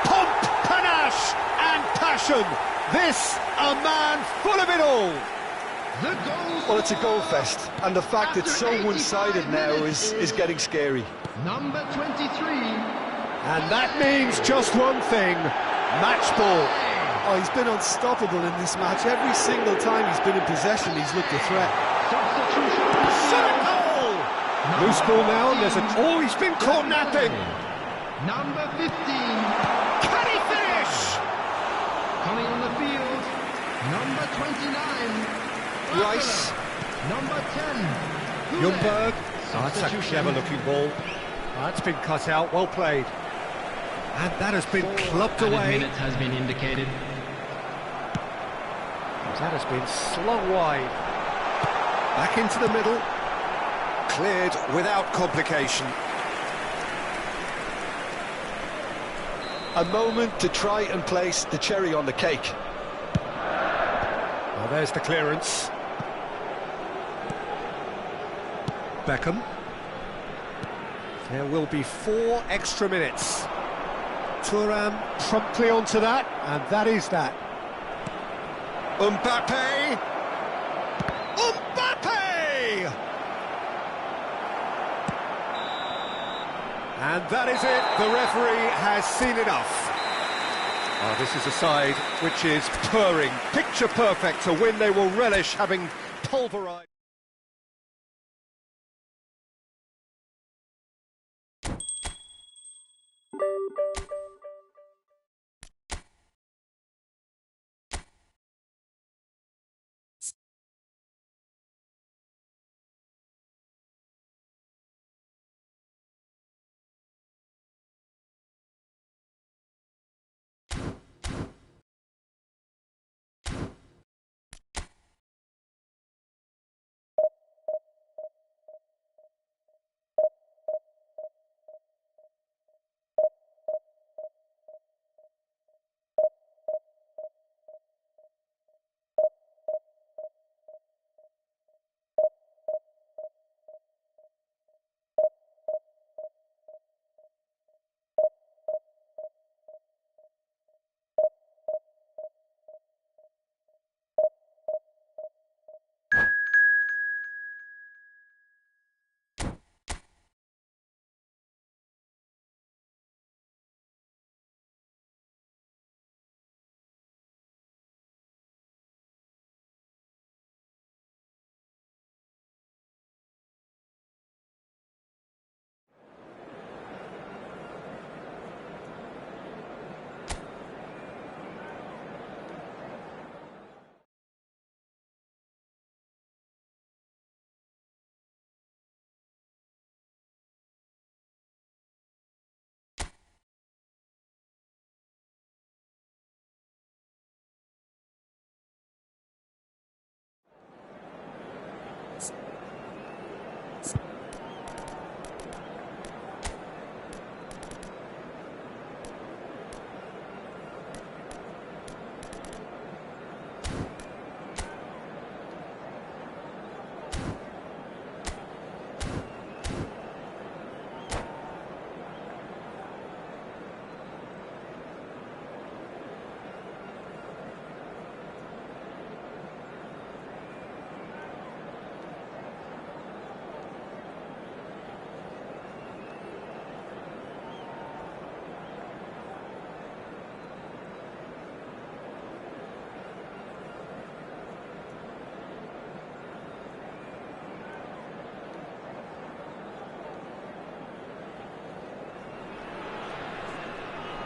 Pomp, panache and passion. passion. This, a man full of it all. The goal. Well, it's a goal fest, and the fact it's so one-sided now is getting scary. Number 23. And that means just one thing, match ball. Oh, he's been unstoppable in this match. Every single time he's been in possession, he's looked a threat. Substitution. Shot goal! Loose ball now, and there's a... Oh, he's been caught napping. Number 15. Can he finish? Coming on the field. Number 29. Rice. Number 10. Ljungberg. Oh, that's a clever-looking ball. That's been cut out, well played. And that has been clubbed away. Minute has been indicated. That has been slung wide. Back into the middle. Cleared without complication. A moment to try and place the cherry on the cake. Well, there's the clearance. Beckham. There will be 4 extra minutes. Thuram promptly onto that, and that is that. Mbappe! Mbappe! And that is it, the referee has seen enough. Oh, this is a side which is purring, picture perfect, a win they will relish, having pulverised.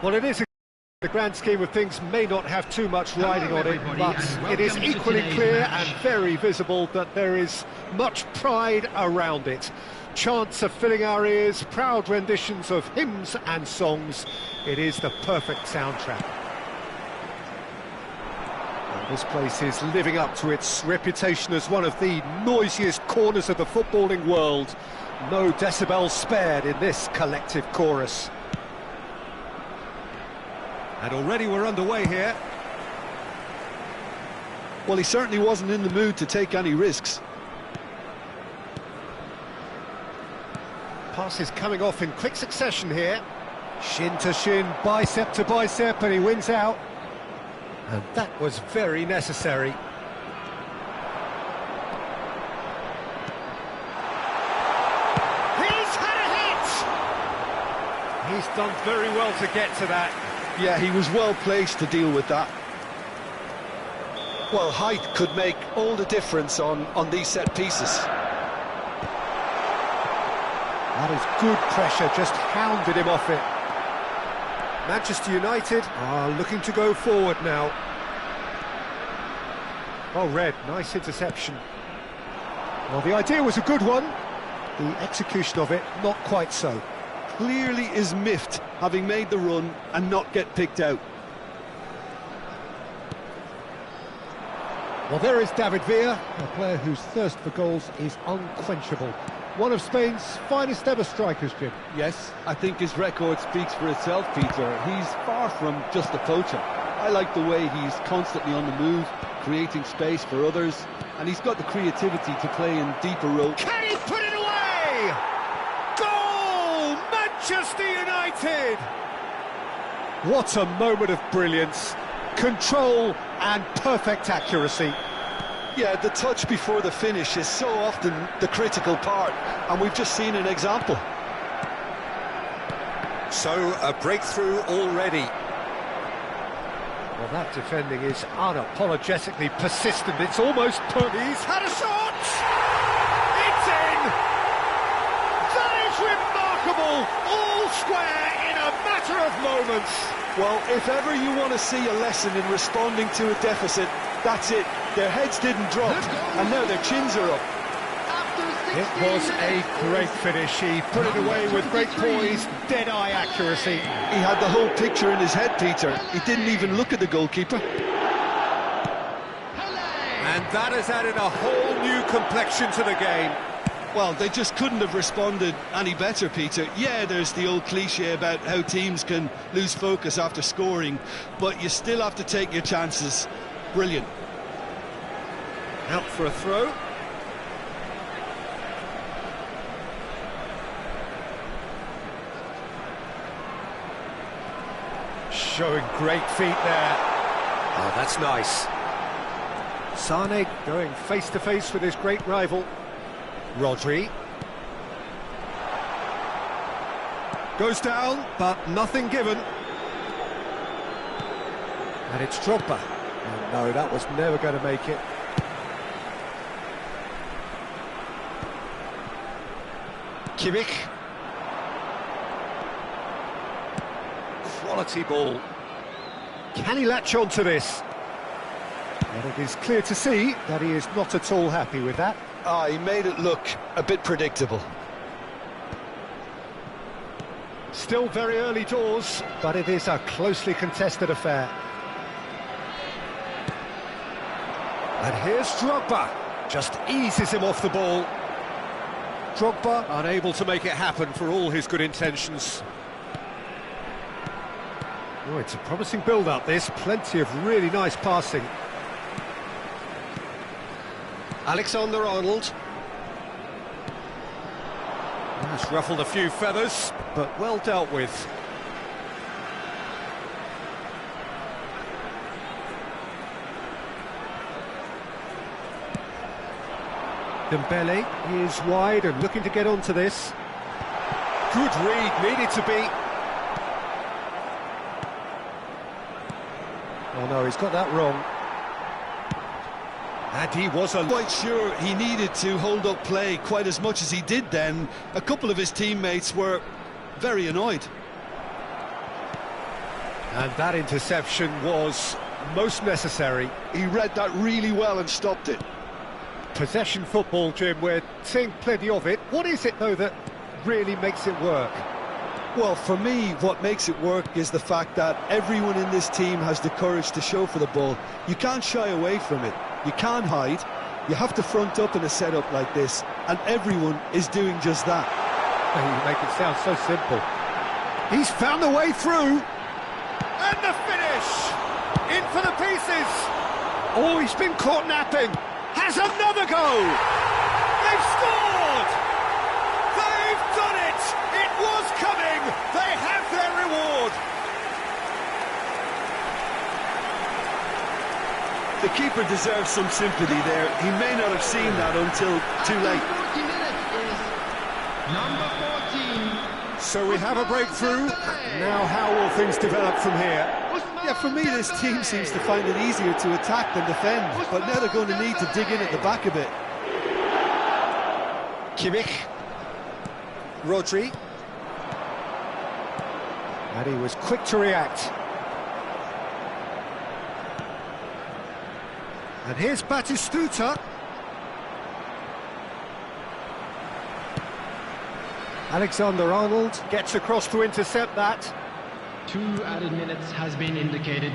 Well, it is the grand scheme of things may not have too much riding on it, but it is equally clear and very visible that there is much pride around it. Chants are filling our ears, proud renditions of hymns and songs. It is the perfect soundtrack. And this place is living up to its reputation as one of the noisiest corners of the footballing world. No decibels spared in this collective chorus. And already we're underway here. Well, he certainly wasn't in the mood to take any risks. Passes coming off in quick succession here. Shin to shin, bicep to bicep, and he wins out. And that was very necessary. He's had a hit! He's done very well to get to that. Yeah, he was well placed to deal with that. Well, height could make all the difference on these set pieces. That is good pressure, just hounded him off it. Manchester United are looking to go forward now. Oh, Red, nice interception. Well, the idea was a good one. The execution of it, not quite so. Clearly is miffed, having made the run and not get picked out. Well, there is David Villa, a player whose thirst for goals is unquenchable. One of Spain's finest ever strikers, Jim. Yes, I think his record speaks for itself, Peter. He's far from just a poacher. I like the way he's constantly on the move, creating space for others, and he's got the creativity to play in deeper roles. Can he put it away? Goal! Manchester United! What a moment of brilliance. Control and perfect accuracy. Yeah, the touch before the finish is so often the critical part, and we've just seen an example. So, a breakthrough already. Well, that defending is unapologetically persistent. It's almost perfect. He's had a shot! It's in! That is remarkable! All square in a matter of moments. Well, if ever you want to see a lesson in responding to a deficit, that's it. Their heads didn't drop, and now their chins are up. It was a great finish. He put it away with great poise, dead-eye accuracy. He had the whole picture in his head, Peter. He didn't even look at the goalkeeper. And that has added a whole new complexion to the game. Well, they just couldn't have responded any better, Peter. Yeah, there's the old cliche about how teams can lose focus after scoring, but you still have to take your chances. Brilliant. Out for a throw. Showing great feet there. Oh, that's nice. Sane going face-to-face with his great rival. Rodri. Goes down, but nothing given. And it's Drogba. Oh, no, that was never going to make it. Kimmich. Quality ball. Can he latch on to this? Well, it is clear to see that he is not at all happy with that. He made it look a bit predictable. Still very early doors, but it is a closely contested affair. And here's Drogba. Just eases him off the ball. Drogba unable to make it happen for all his good intentions. Oh, it's a promising build-up, this. Plenty of really nice passing. Alexander-Arnold. That's ruffled a few feathers, but well dealt with. Dembele is wide and looking to get onto this. Good read, needed to be. Oh no, he's got that wrong. And he wasn't Quite sure he needed to hold up play quite as much as he did then. A couple of his teammates were very annoyed. And that interception was most necessary. He read that really well and stopped it. Possession football, Jim, we're seeing plenty of it. What is it, though, that really makes it work? Well, for me, what makes it work is the fact that everyone in this team has the courage to show for the ball. You can't shy away from it. You can't hide. You have to front up in a setup like this, and everyone is doing just that. You make it sound so simple. He's found a way through. And the finish! In for the pieces! Oh, he's been caught napping. Has another go! They've scored! They've done it! It was coming! They have their reward! keeper deserves some sympathy there. He may not have seen that until too late. 40 minutes is number 14. So we have a breakthrough. Now how will things develop from here? Yeah, for me, this team seems to find it easier to attack than defend, but now they're going to need to dig in at the back a bit. Kimmich. Rodri. And he was quick to react. And here's Batistuta. Alexander-Arnold gets across to intercept that. 2 added minutes has been indicated.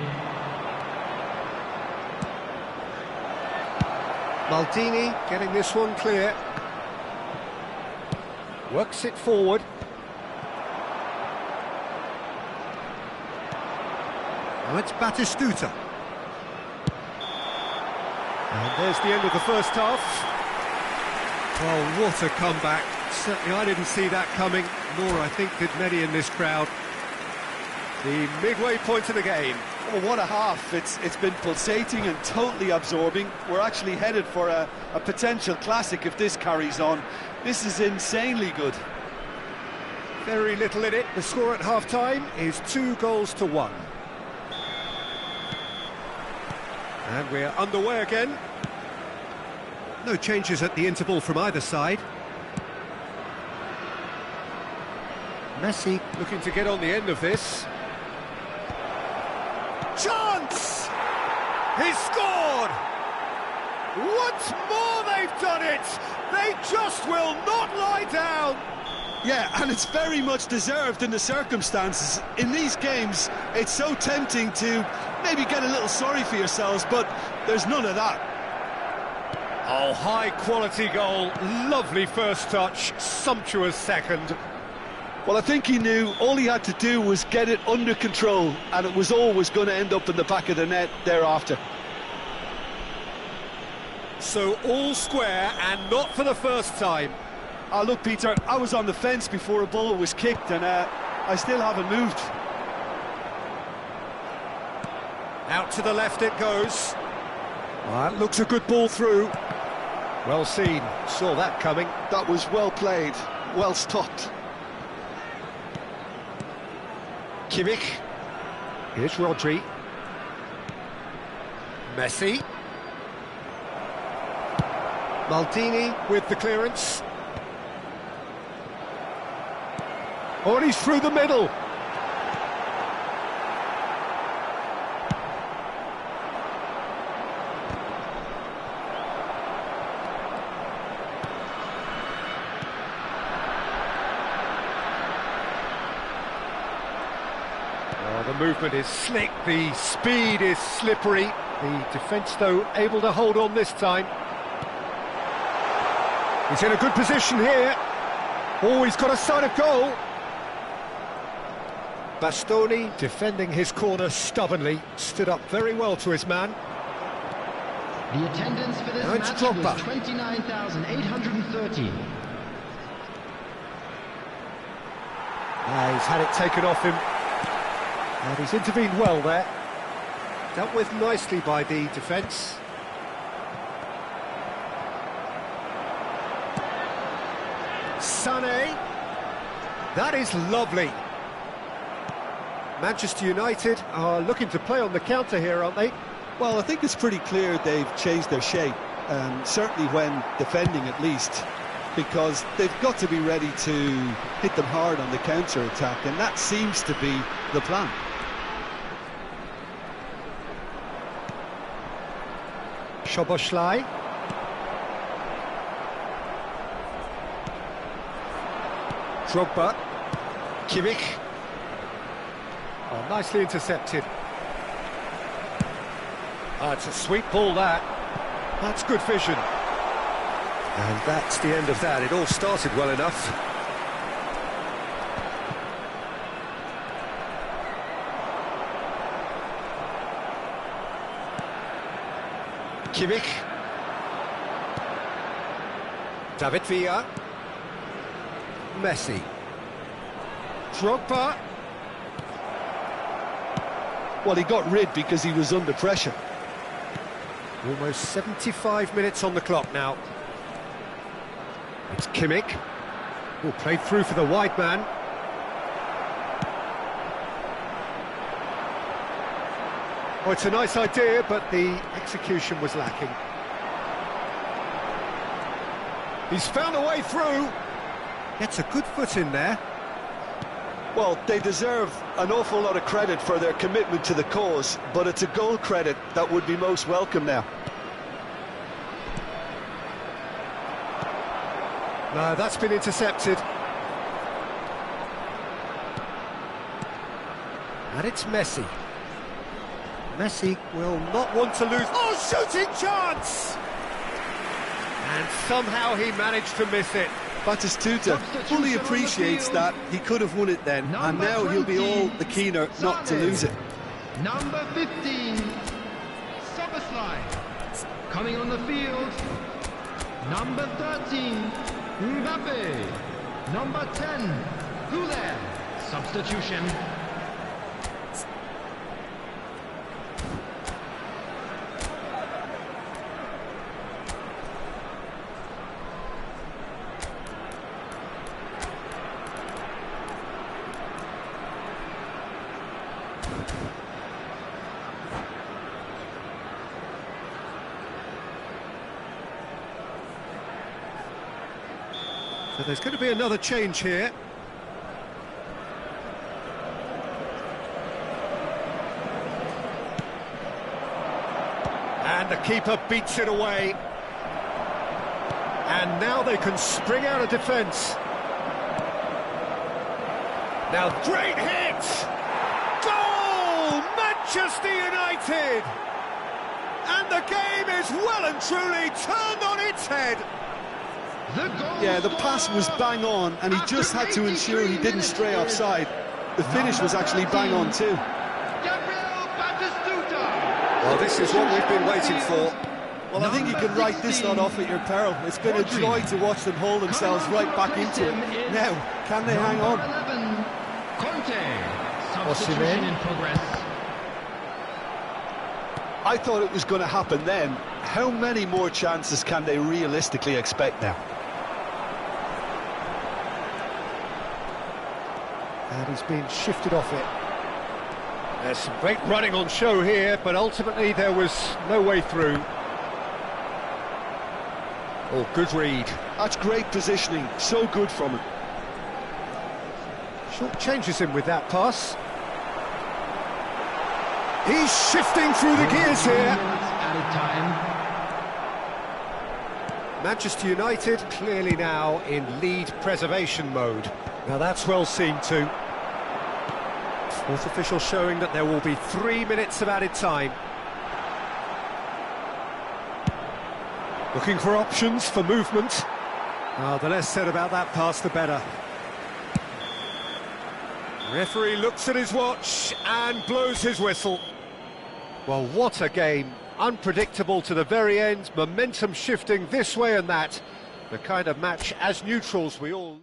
Maldini getting this one clear. Works it forward. Now it's Batistuta. And there's the end of the first half. Well, what a comeback. Certainly I didn't see that coming, nor I think did many in this crowd. The midway point of the game. Oh, what a half. It's been pulsating and totally absorbing. We're actually headed for a potential classic if this carries on. This is insanely good. Very little in it. The score at half-time is 2-1. And we're underway again. No changes at the interval from either side. Messi looking to get on the end of this. Chance! He's scored! Once more they've done it! They just will not lie down! Yeah, and it's very much deserved in the circumstances. In these games, it's so tempting to maybe get a little sorry for yourselves, but there's none of that. Oh, high-quality goal, lovely first touch, sumptuous second. Well, I think he knew all he had to do was get it under control, and it was always going to end up in the back of the net thereafter. So all square, and not for the first time. Oh, look, Peter, I was on the fence before a ball was kicked, and I still haven't moved. Out to the left it goes. Well, that looks a good ball through. Well seen, saw that coming. That was well played, well stopped. Kimmich. Here's Rodri. Messi. Maldini with the clearance. Oh, and he's through the middle. The movement is slick, the speed is slippery. The defence, though, able to hold on this time. He's in a good position here. Oh, he's got a sight of goal. Bastoni defending his corner stubbornly, stood up very well to his man. The attendance for this match was 29,830. He's had it taken off him. And he's intervened well there. Dealt with nicely by the defence. Sané. That is lovely. Manchester United are looking to play on the counter here, aren't they? Well, I think it's pretty clear they've changed their shape, certainly when defending at least, because they've got to be ready to hit them hard on the counter-attack, and that seems to be the plan. Szoboszlai. Drogba. Kimmich. Oh, nicely intercepted. Oh, it's a sweet ball, that. That's good vision. And that's the end of that. It all started well enough. Kimmich. David Villa. Messi. Drogba. Well, he got rid because he was under pressure. Almost 75 minutes on the clock now. It's Kimmich. Will play through for the wide man. Oh, it's a nice idea, but the execution was lacking. He's found a way through. Gets a good foot in there. Well, they deserve an awful lot of credit for their commitment to the cause, but it's a goal credit that would be most welcome now. No, that's been intercepted. And it's Messi. Messi will not want to lose. Oh, shooting chance! And somehow he managed to miss it. Batistuta fully appreciates that he could have won it then, and now he'll be all the keener not to lose it. Number 15, Soboslai. Coming on the field, number 13, Mbappe. Number 10, Goulet. Substitution. So there's going to be another change here. And the keeper beats it away. And now they can spring out of defence. Now, great hit! Goal! Manchester United! And the game is well and truly turned on its head. Yeah, the pass was bang on, and he just had to ensure he didn't stray offside. The finish was actually bang on too. Well, this is what we've been waiting for. Well, I think you can write this one off at your peril. It's been a joy to watch them haul themselves right back into it. Now, can they hang on? Substitution in progress. I thought it was going to happen then. How many more chances can they realistically expect now? And he's been shifted off it. There's some great running on show here, but ultimately there was no way through. Oh, good read. That's great positioning, so good from him. Short changes him with that pass. He's shifting through the gears here. Manchester United clearly now in lead preservation mode. Now that's well seen too. Fourth official showing that there will be 3 minutes of added time. Looking for options for movement. The less said about that pass, the better. Referee looks at his watch and blows his whistle. Well, what a game. Unpredictable to the very end, momentum shifting this way and that. The kind of match, as neutrals, we all...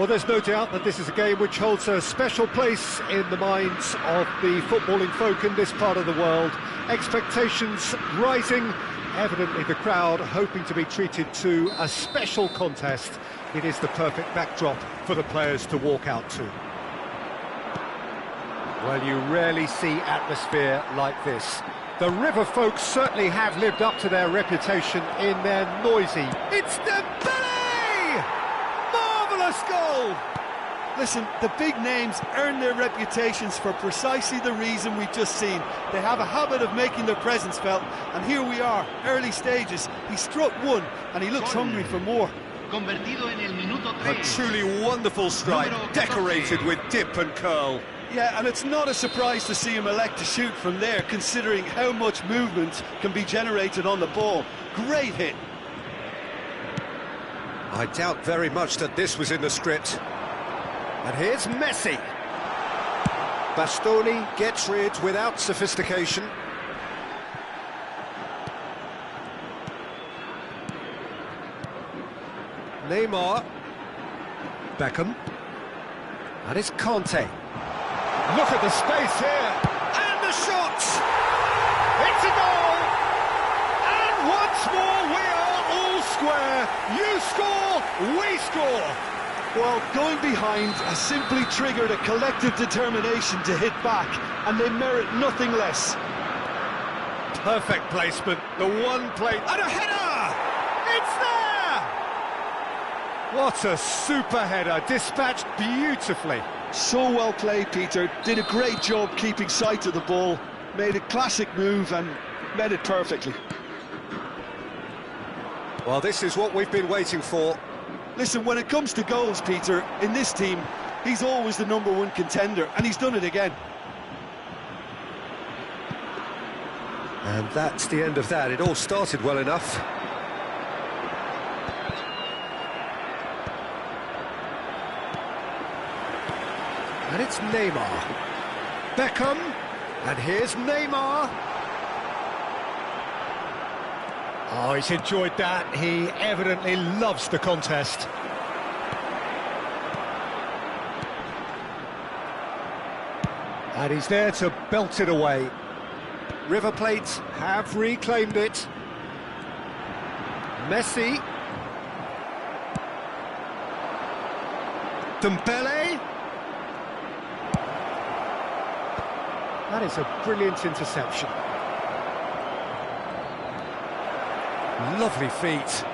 Well, there's no doubt that this is a game which holds a special place in the minds of the footballing folk in this part of the world. Expectations rising, evidently the crowd hoping to be treated to a special contest. It is the perfect backdrop for the players to walk out to. Well, you rarely see atmosphere like this. The River folk certainly have lived up to their reputation in their noisy... It's Dembele! Marvellous goal! Listen, the big names earn their reputations for precisely the reason we've just seen. They have a habit of making their presence felt, and here we are, early stages. He struck one, and he looks hungry for more. A truly wonderful strike, decorated with dip and curl. Yeah, and it's not a surprise to see him elect to shoot from there, considering how much movement can be generated on the ball. Great hit. I doubt very much that this was in the script. And here's Messi. Bastoni gets rid without sophistication. Neymar. Beckham. And it's Conte. Look at the space here. And the shot! It's a goal! And once more we are all square. You score, we score. Well, going behind has simply triggered a collective determination to hit back, and they merit nothing less. Perfect placement, the one play, and a header! It's there! What a super header, dispatched beautifully. So well played, Peter. Did a great job keeping sight of the ball, made a classic move and met it perfectly. Well, this is what we've been waiting for. Listen, when it comes to goals, Peter, in this team, he's always the #1 contender, and he's done it again. And that's the end of that. It all started well enough. And it's Neymar. Beckham. And here's Neymar. Oh, he's enjoyed that. He evidently loves the contest. And he's there to belt it away. River Plate have reclaimed it. Messi. Dembele. That is a brilliant interception. Lovely feet.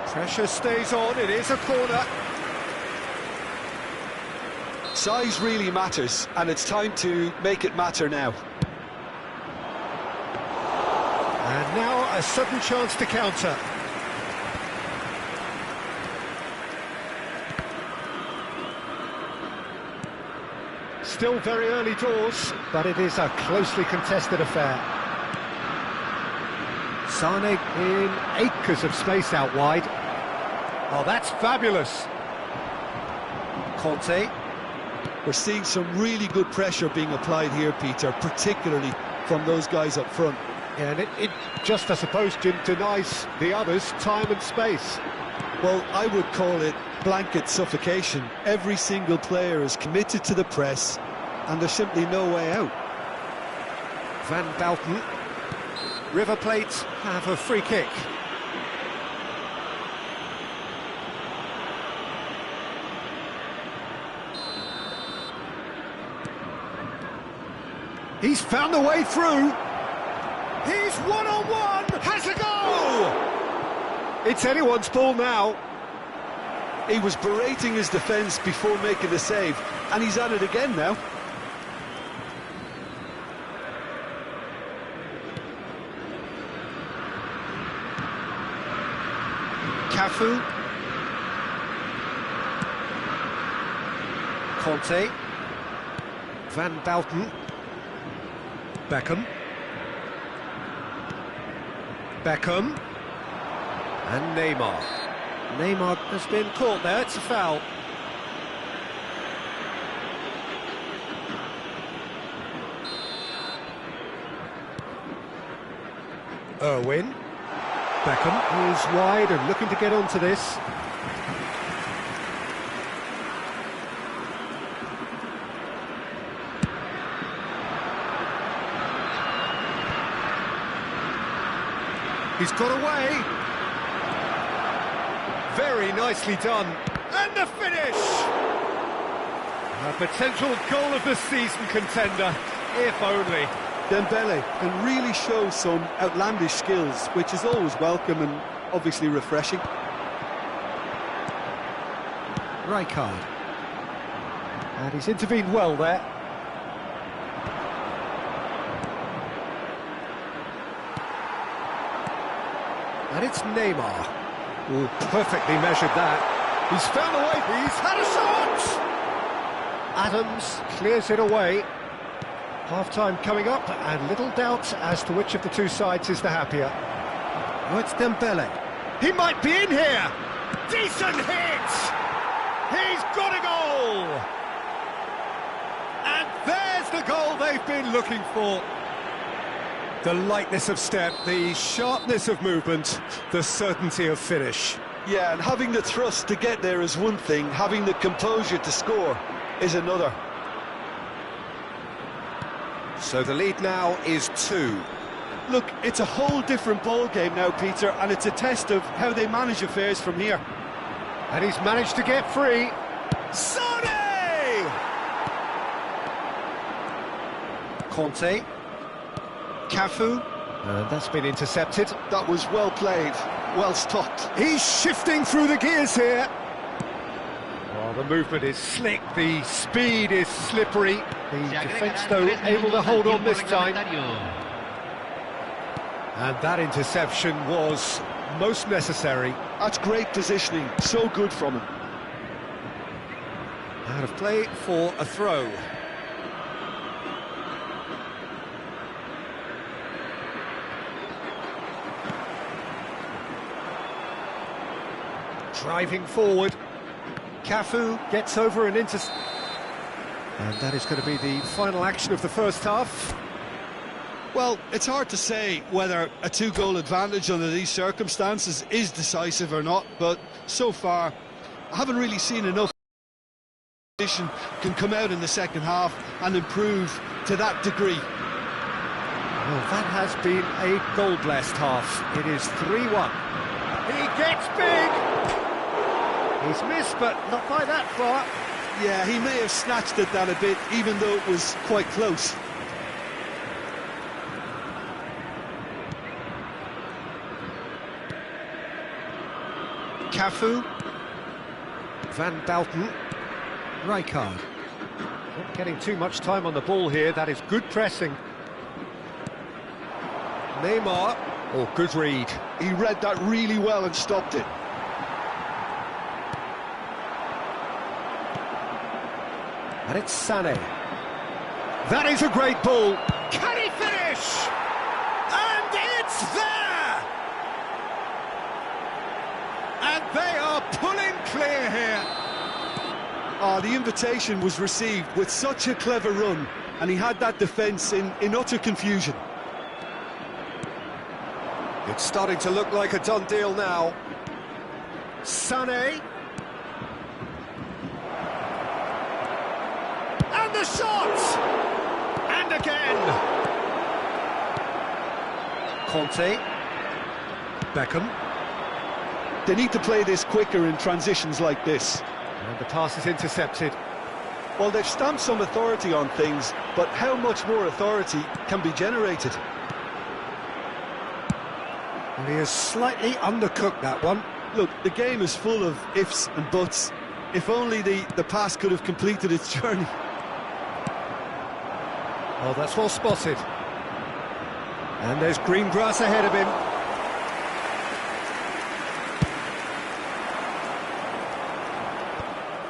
Pressure stays on, it is a corner. Size really matters, and it's time to make it matter now. And now a sudden chance to counter. Still very early doors, but it is a closely contested affair. Sane in acres of space out wide. Oh, that's fabulous. Conte. We're seeing some really good pressure being applied here, Peter, particularly from those guys up front. And it just, I suppose, Jim, denies the others time and space. Well, I would call it blanket suffocation. Every single player is committed to the press, and there's simply no way out. Van Bouten. River Plate have a free kick. He's found a way through. He's one-on-one, has a goal! It's anyone's ball now. He was berating his defence before making the save, and he's at it again now. Cafu. Conte. Van Bouten. Beckham. Beckham. And Neymar. Neymar has been caught there, it's a foul. Irwin. Beckham is wide and looking to get onto this. He's got away. Very nicely done. And the finish! A potential goal of the season contender, if only. Dembele can really show some outlandish skills, which is always welcome and obviously refreshing. Rijkaard. And he's intervened well there. And it's Neymar. Oh, perfectly measured that. He's found a way, he's had a shot! Adams clears it away. Half-time coming up, and little doubt as to which of the two sides is the happier. Oh, it's Dembele. He might be in here! Decent hit! He's got a goal! And there's the goal they've been looking for. The lightness of step, the sharpness of movement, the certainty of finish. Yeah, and having the thrust to get there is one thing, having the composure to score is another. So the lead now is 2. Look, it's a whole different ball game now, Peter, and it's a test of how they manage affairs from here. And he's managed to get free. Sane! Conte. Cafu. And that's been intercepted. That was well played, well stopped. He's shifting through the gears here. Oh, the movement is slick, the speed is slippery. The defence, though, able to hold on this time. And that interception was most necessary. That's great positioning, so good from him. Out of play for a throw. Driving forward. Cafu gets over and into... And that is going to be the final action of the first half. Well, it's hard to say whether a 2-goal advantage under these circumstances is decisive or not, but so far, I haven't really seen enough competition can come out in the second half and improve to that degree. Well, that has been a goal-blessed half. It is 3-1. He gets big! He's missed, but not by that far. Yeah, he may have snatched at that a bit, even though it was quite close. Cafu. Van Dalton. Rijkaard. Not getting too much time on the ball here. That is good pressing. Neymar. Oh, good read. He read that really well and stopped it. And it's Sané. That is a great ball. Can he finish? And it's there! And they are pulling clear here. Oh, the invitation was received with such a clever run, and he had that defence in utter confusion. It's starting to look like a done deal now. Sané. And the shot! And again! Conte. Beckham. They need to play this quicker in transitions like this. And the pass is intercepted. Well, they've stamped some authority on things, but how much more authority can be generated? And he has slightly undercooked that one. Look, the game is full of ifs and buts. If only the pass could have completed its journey. Oh, that's well spotted. And there's green grass ahead of him.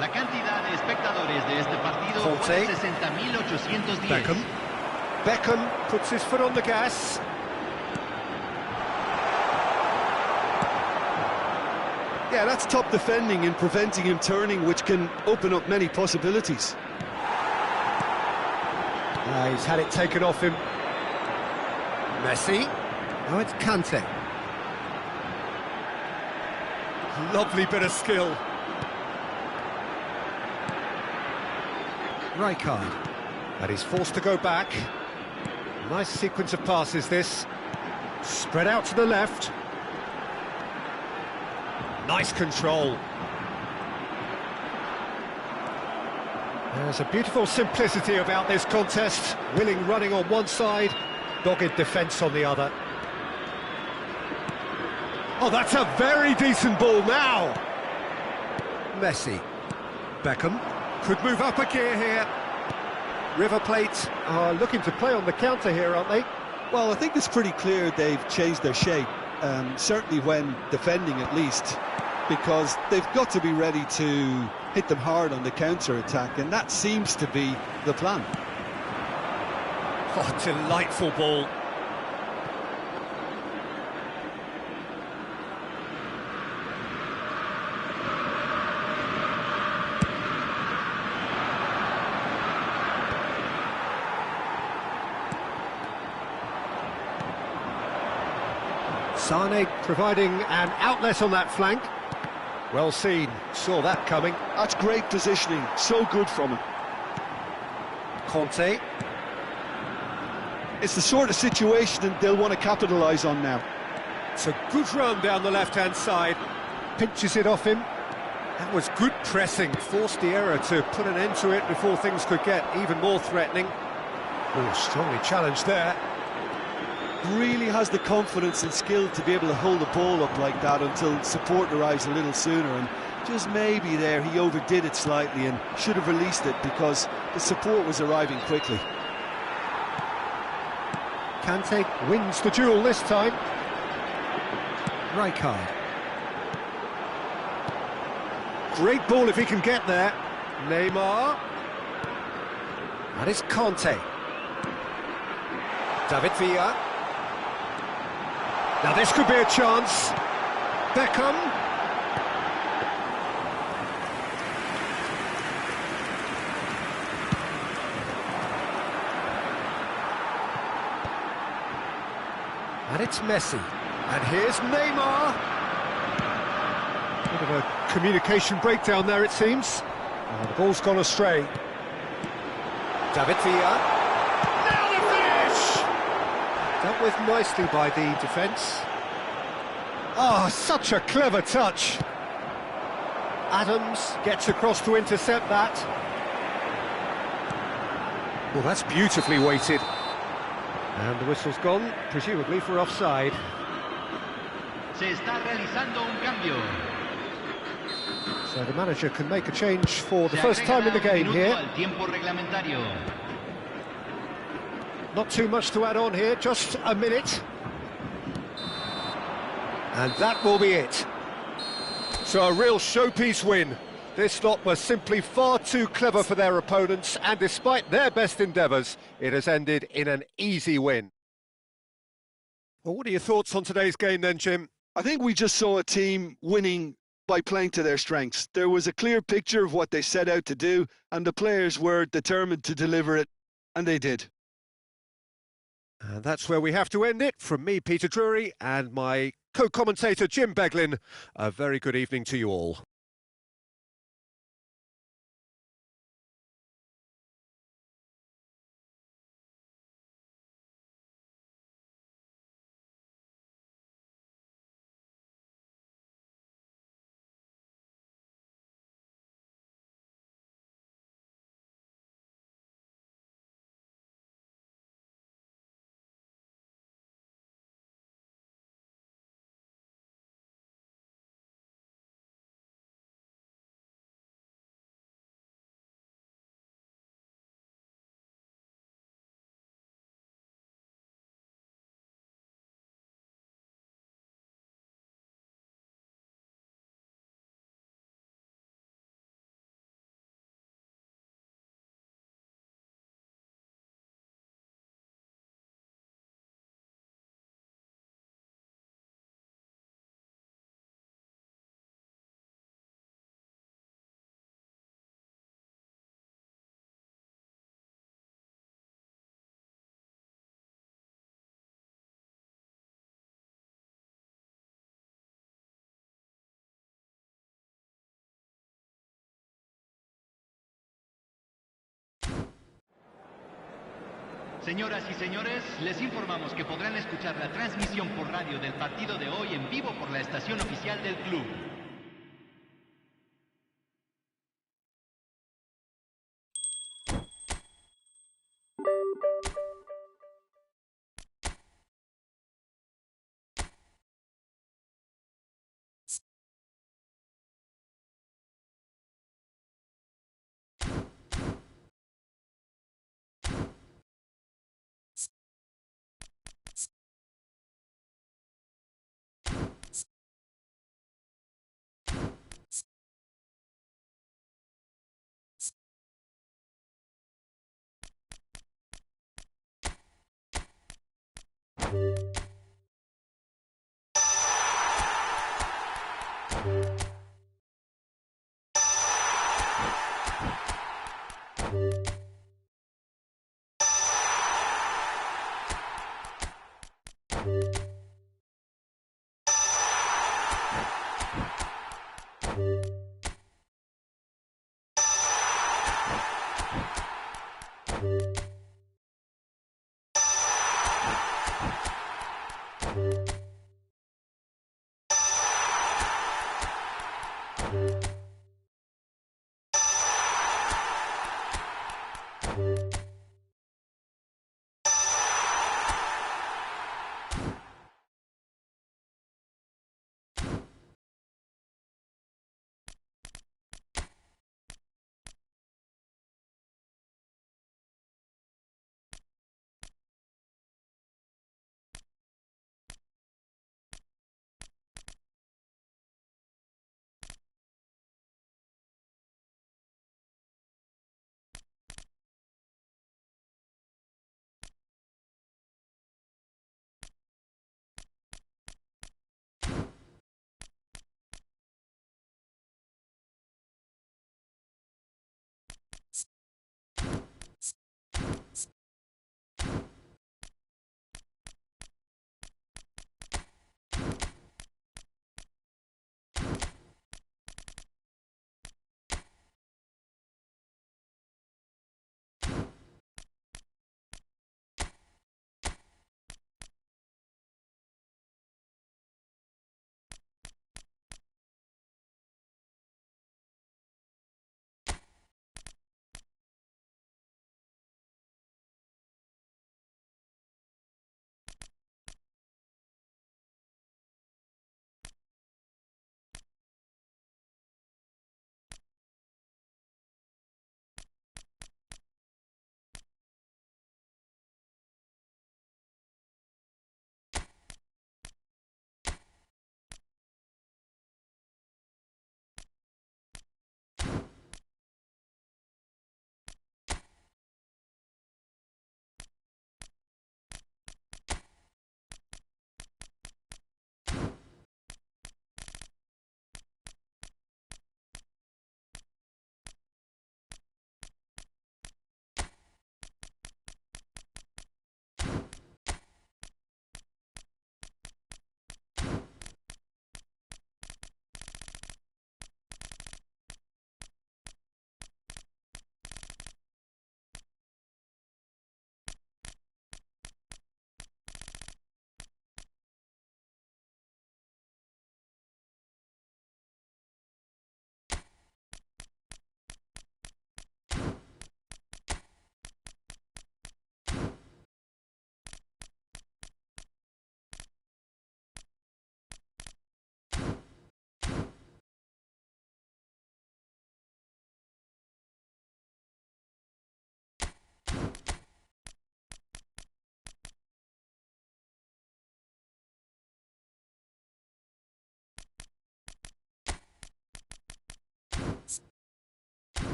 La cantidad de espectadores de este partido fue de 60.810. Beckham. Beckham puts his foot on the gas. Yeah, that's top defending and preventing him turning, which can open up many possibilities. He's had it taken off him. Messi. Now it's Kante. Lovely bit of skill. Rijkaard. And he's forced to go back. Nice sequence of passes, this. Spread out to the left. Nice control. There's a beautiful simplicity about this contest. Willing running on one side, dogged defence on the other. Oh, that's a very decent ball now. Messi. Beckham. Could move up a gear here. River Plate are looking to play on the counter here, aren't they? Well, I think it's pretty clear they've changed their shape, certainly when defending at least, because they've got to be ready to hit them hard on the counter-attack, and that seems to be the plan. Oh, delightful ball. Sane providing an outlet on that flank. Well seen, saw that coming. That's great positioning, so good from him. Conte. It's the sort of situation that they'll want to capitalise on now. It's a good run down the left-hand side. Pinches it off him. That was good pressing, forced the error to put an end to it before things could get even more threatening. Oh, strongly challenged there. Really has the confidence and skill to be able to hold the ball up like that until support arrives a little sooner, and just maybe there he overdid it slightly and should have released it because the support was arriving quickly. Kante wins the duel this time. Rijkaard. Great ball if he can get there. Neymar. And it's Conte. David Villa. Now this could be a chance. Beckham. And it's Messi. And here's Neymar. Bit of a communication breakdown there, it seems. Oh, the ball's gone astray. David Villa. Dealt with nicely by the defence. Oh, such a clever touch. Adams gets across to intercept that. Well, that's beautifully weighted. And the whistle's gone, presumably for offside. Se está realizando un cambio. So the manager can make a change for the first time in the game here. Not too much to add on here, just a minute. And that will be it. So a real showpiece win. This lot was simply far too clever for their opponents, and despite their best endeavours, it has ended in an easy win. Well, what are your thoughts on today's game then, Jim? I think we just saw a team winning by playing to their strengths. There was a clear picture of what they set out to do, and the players were determined to deliver it, and they did. And that's where we have to end it. From me, Peter Drury, and my co-commentator, Jim Beglin, a very good evening to you all. Señoras y señores, les informamos que podrán escuchar la transmisión por radio del partido de hoy en vivo por la estación oficial del club.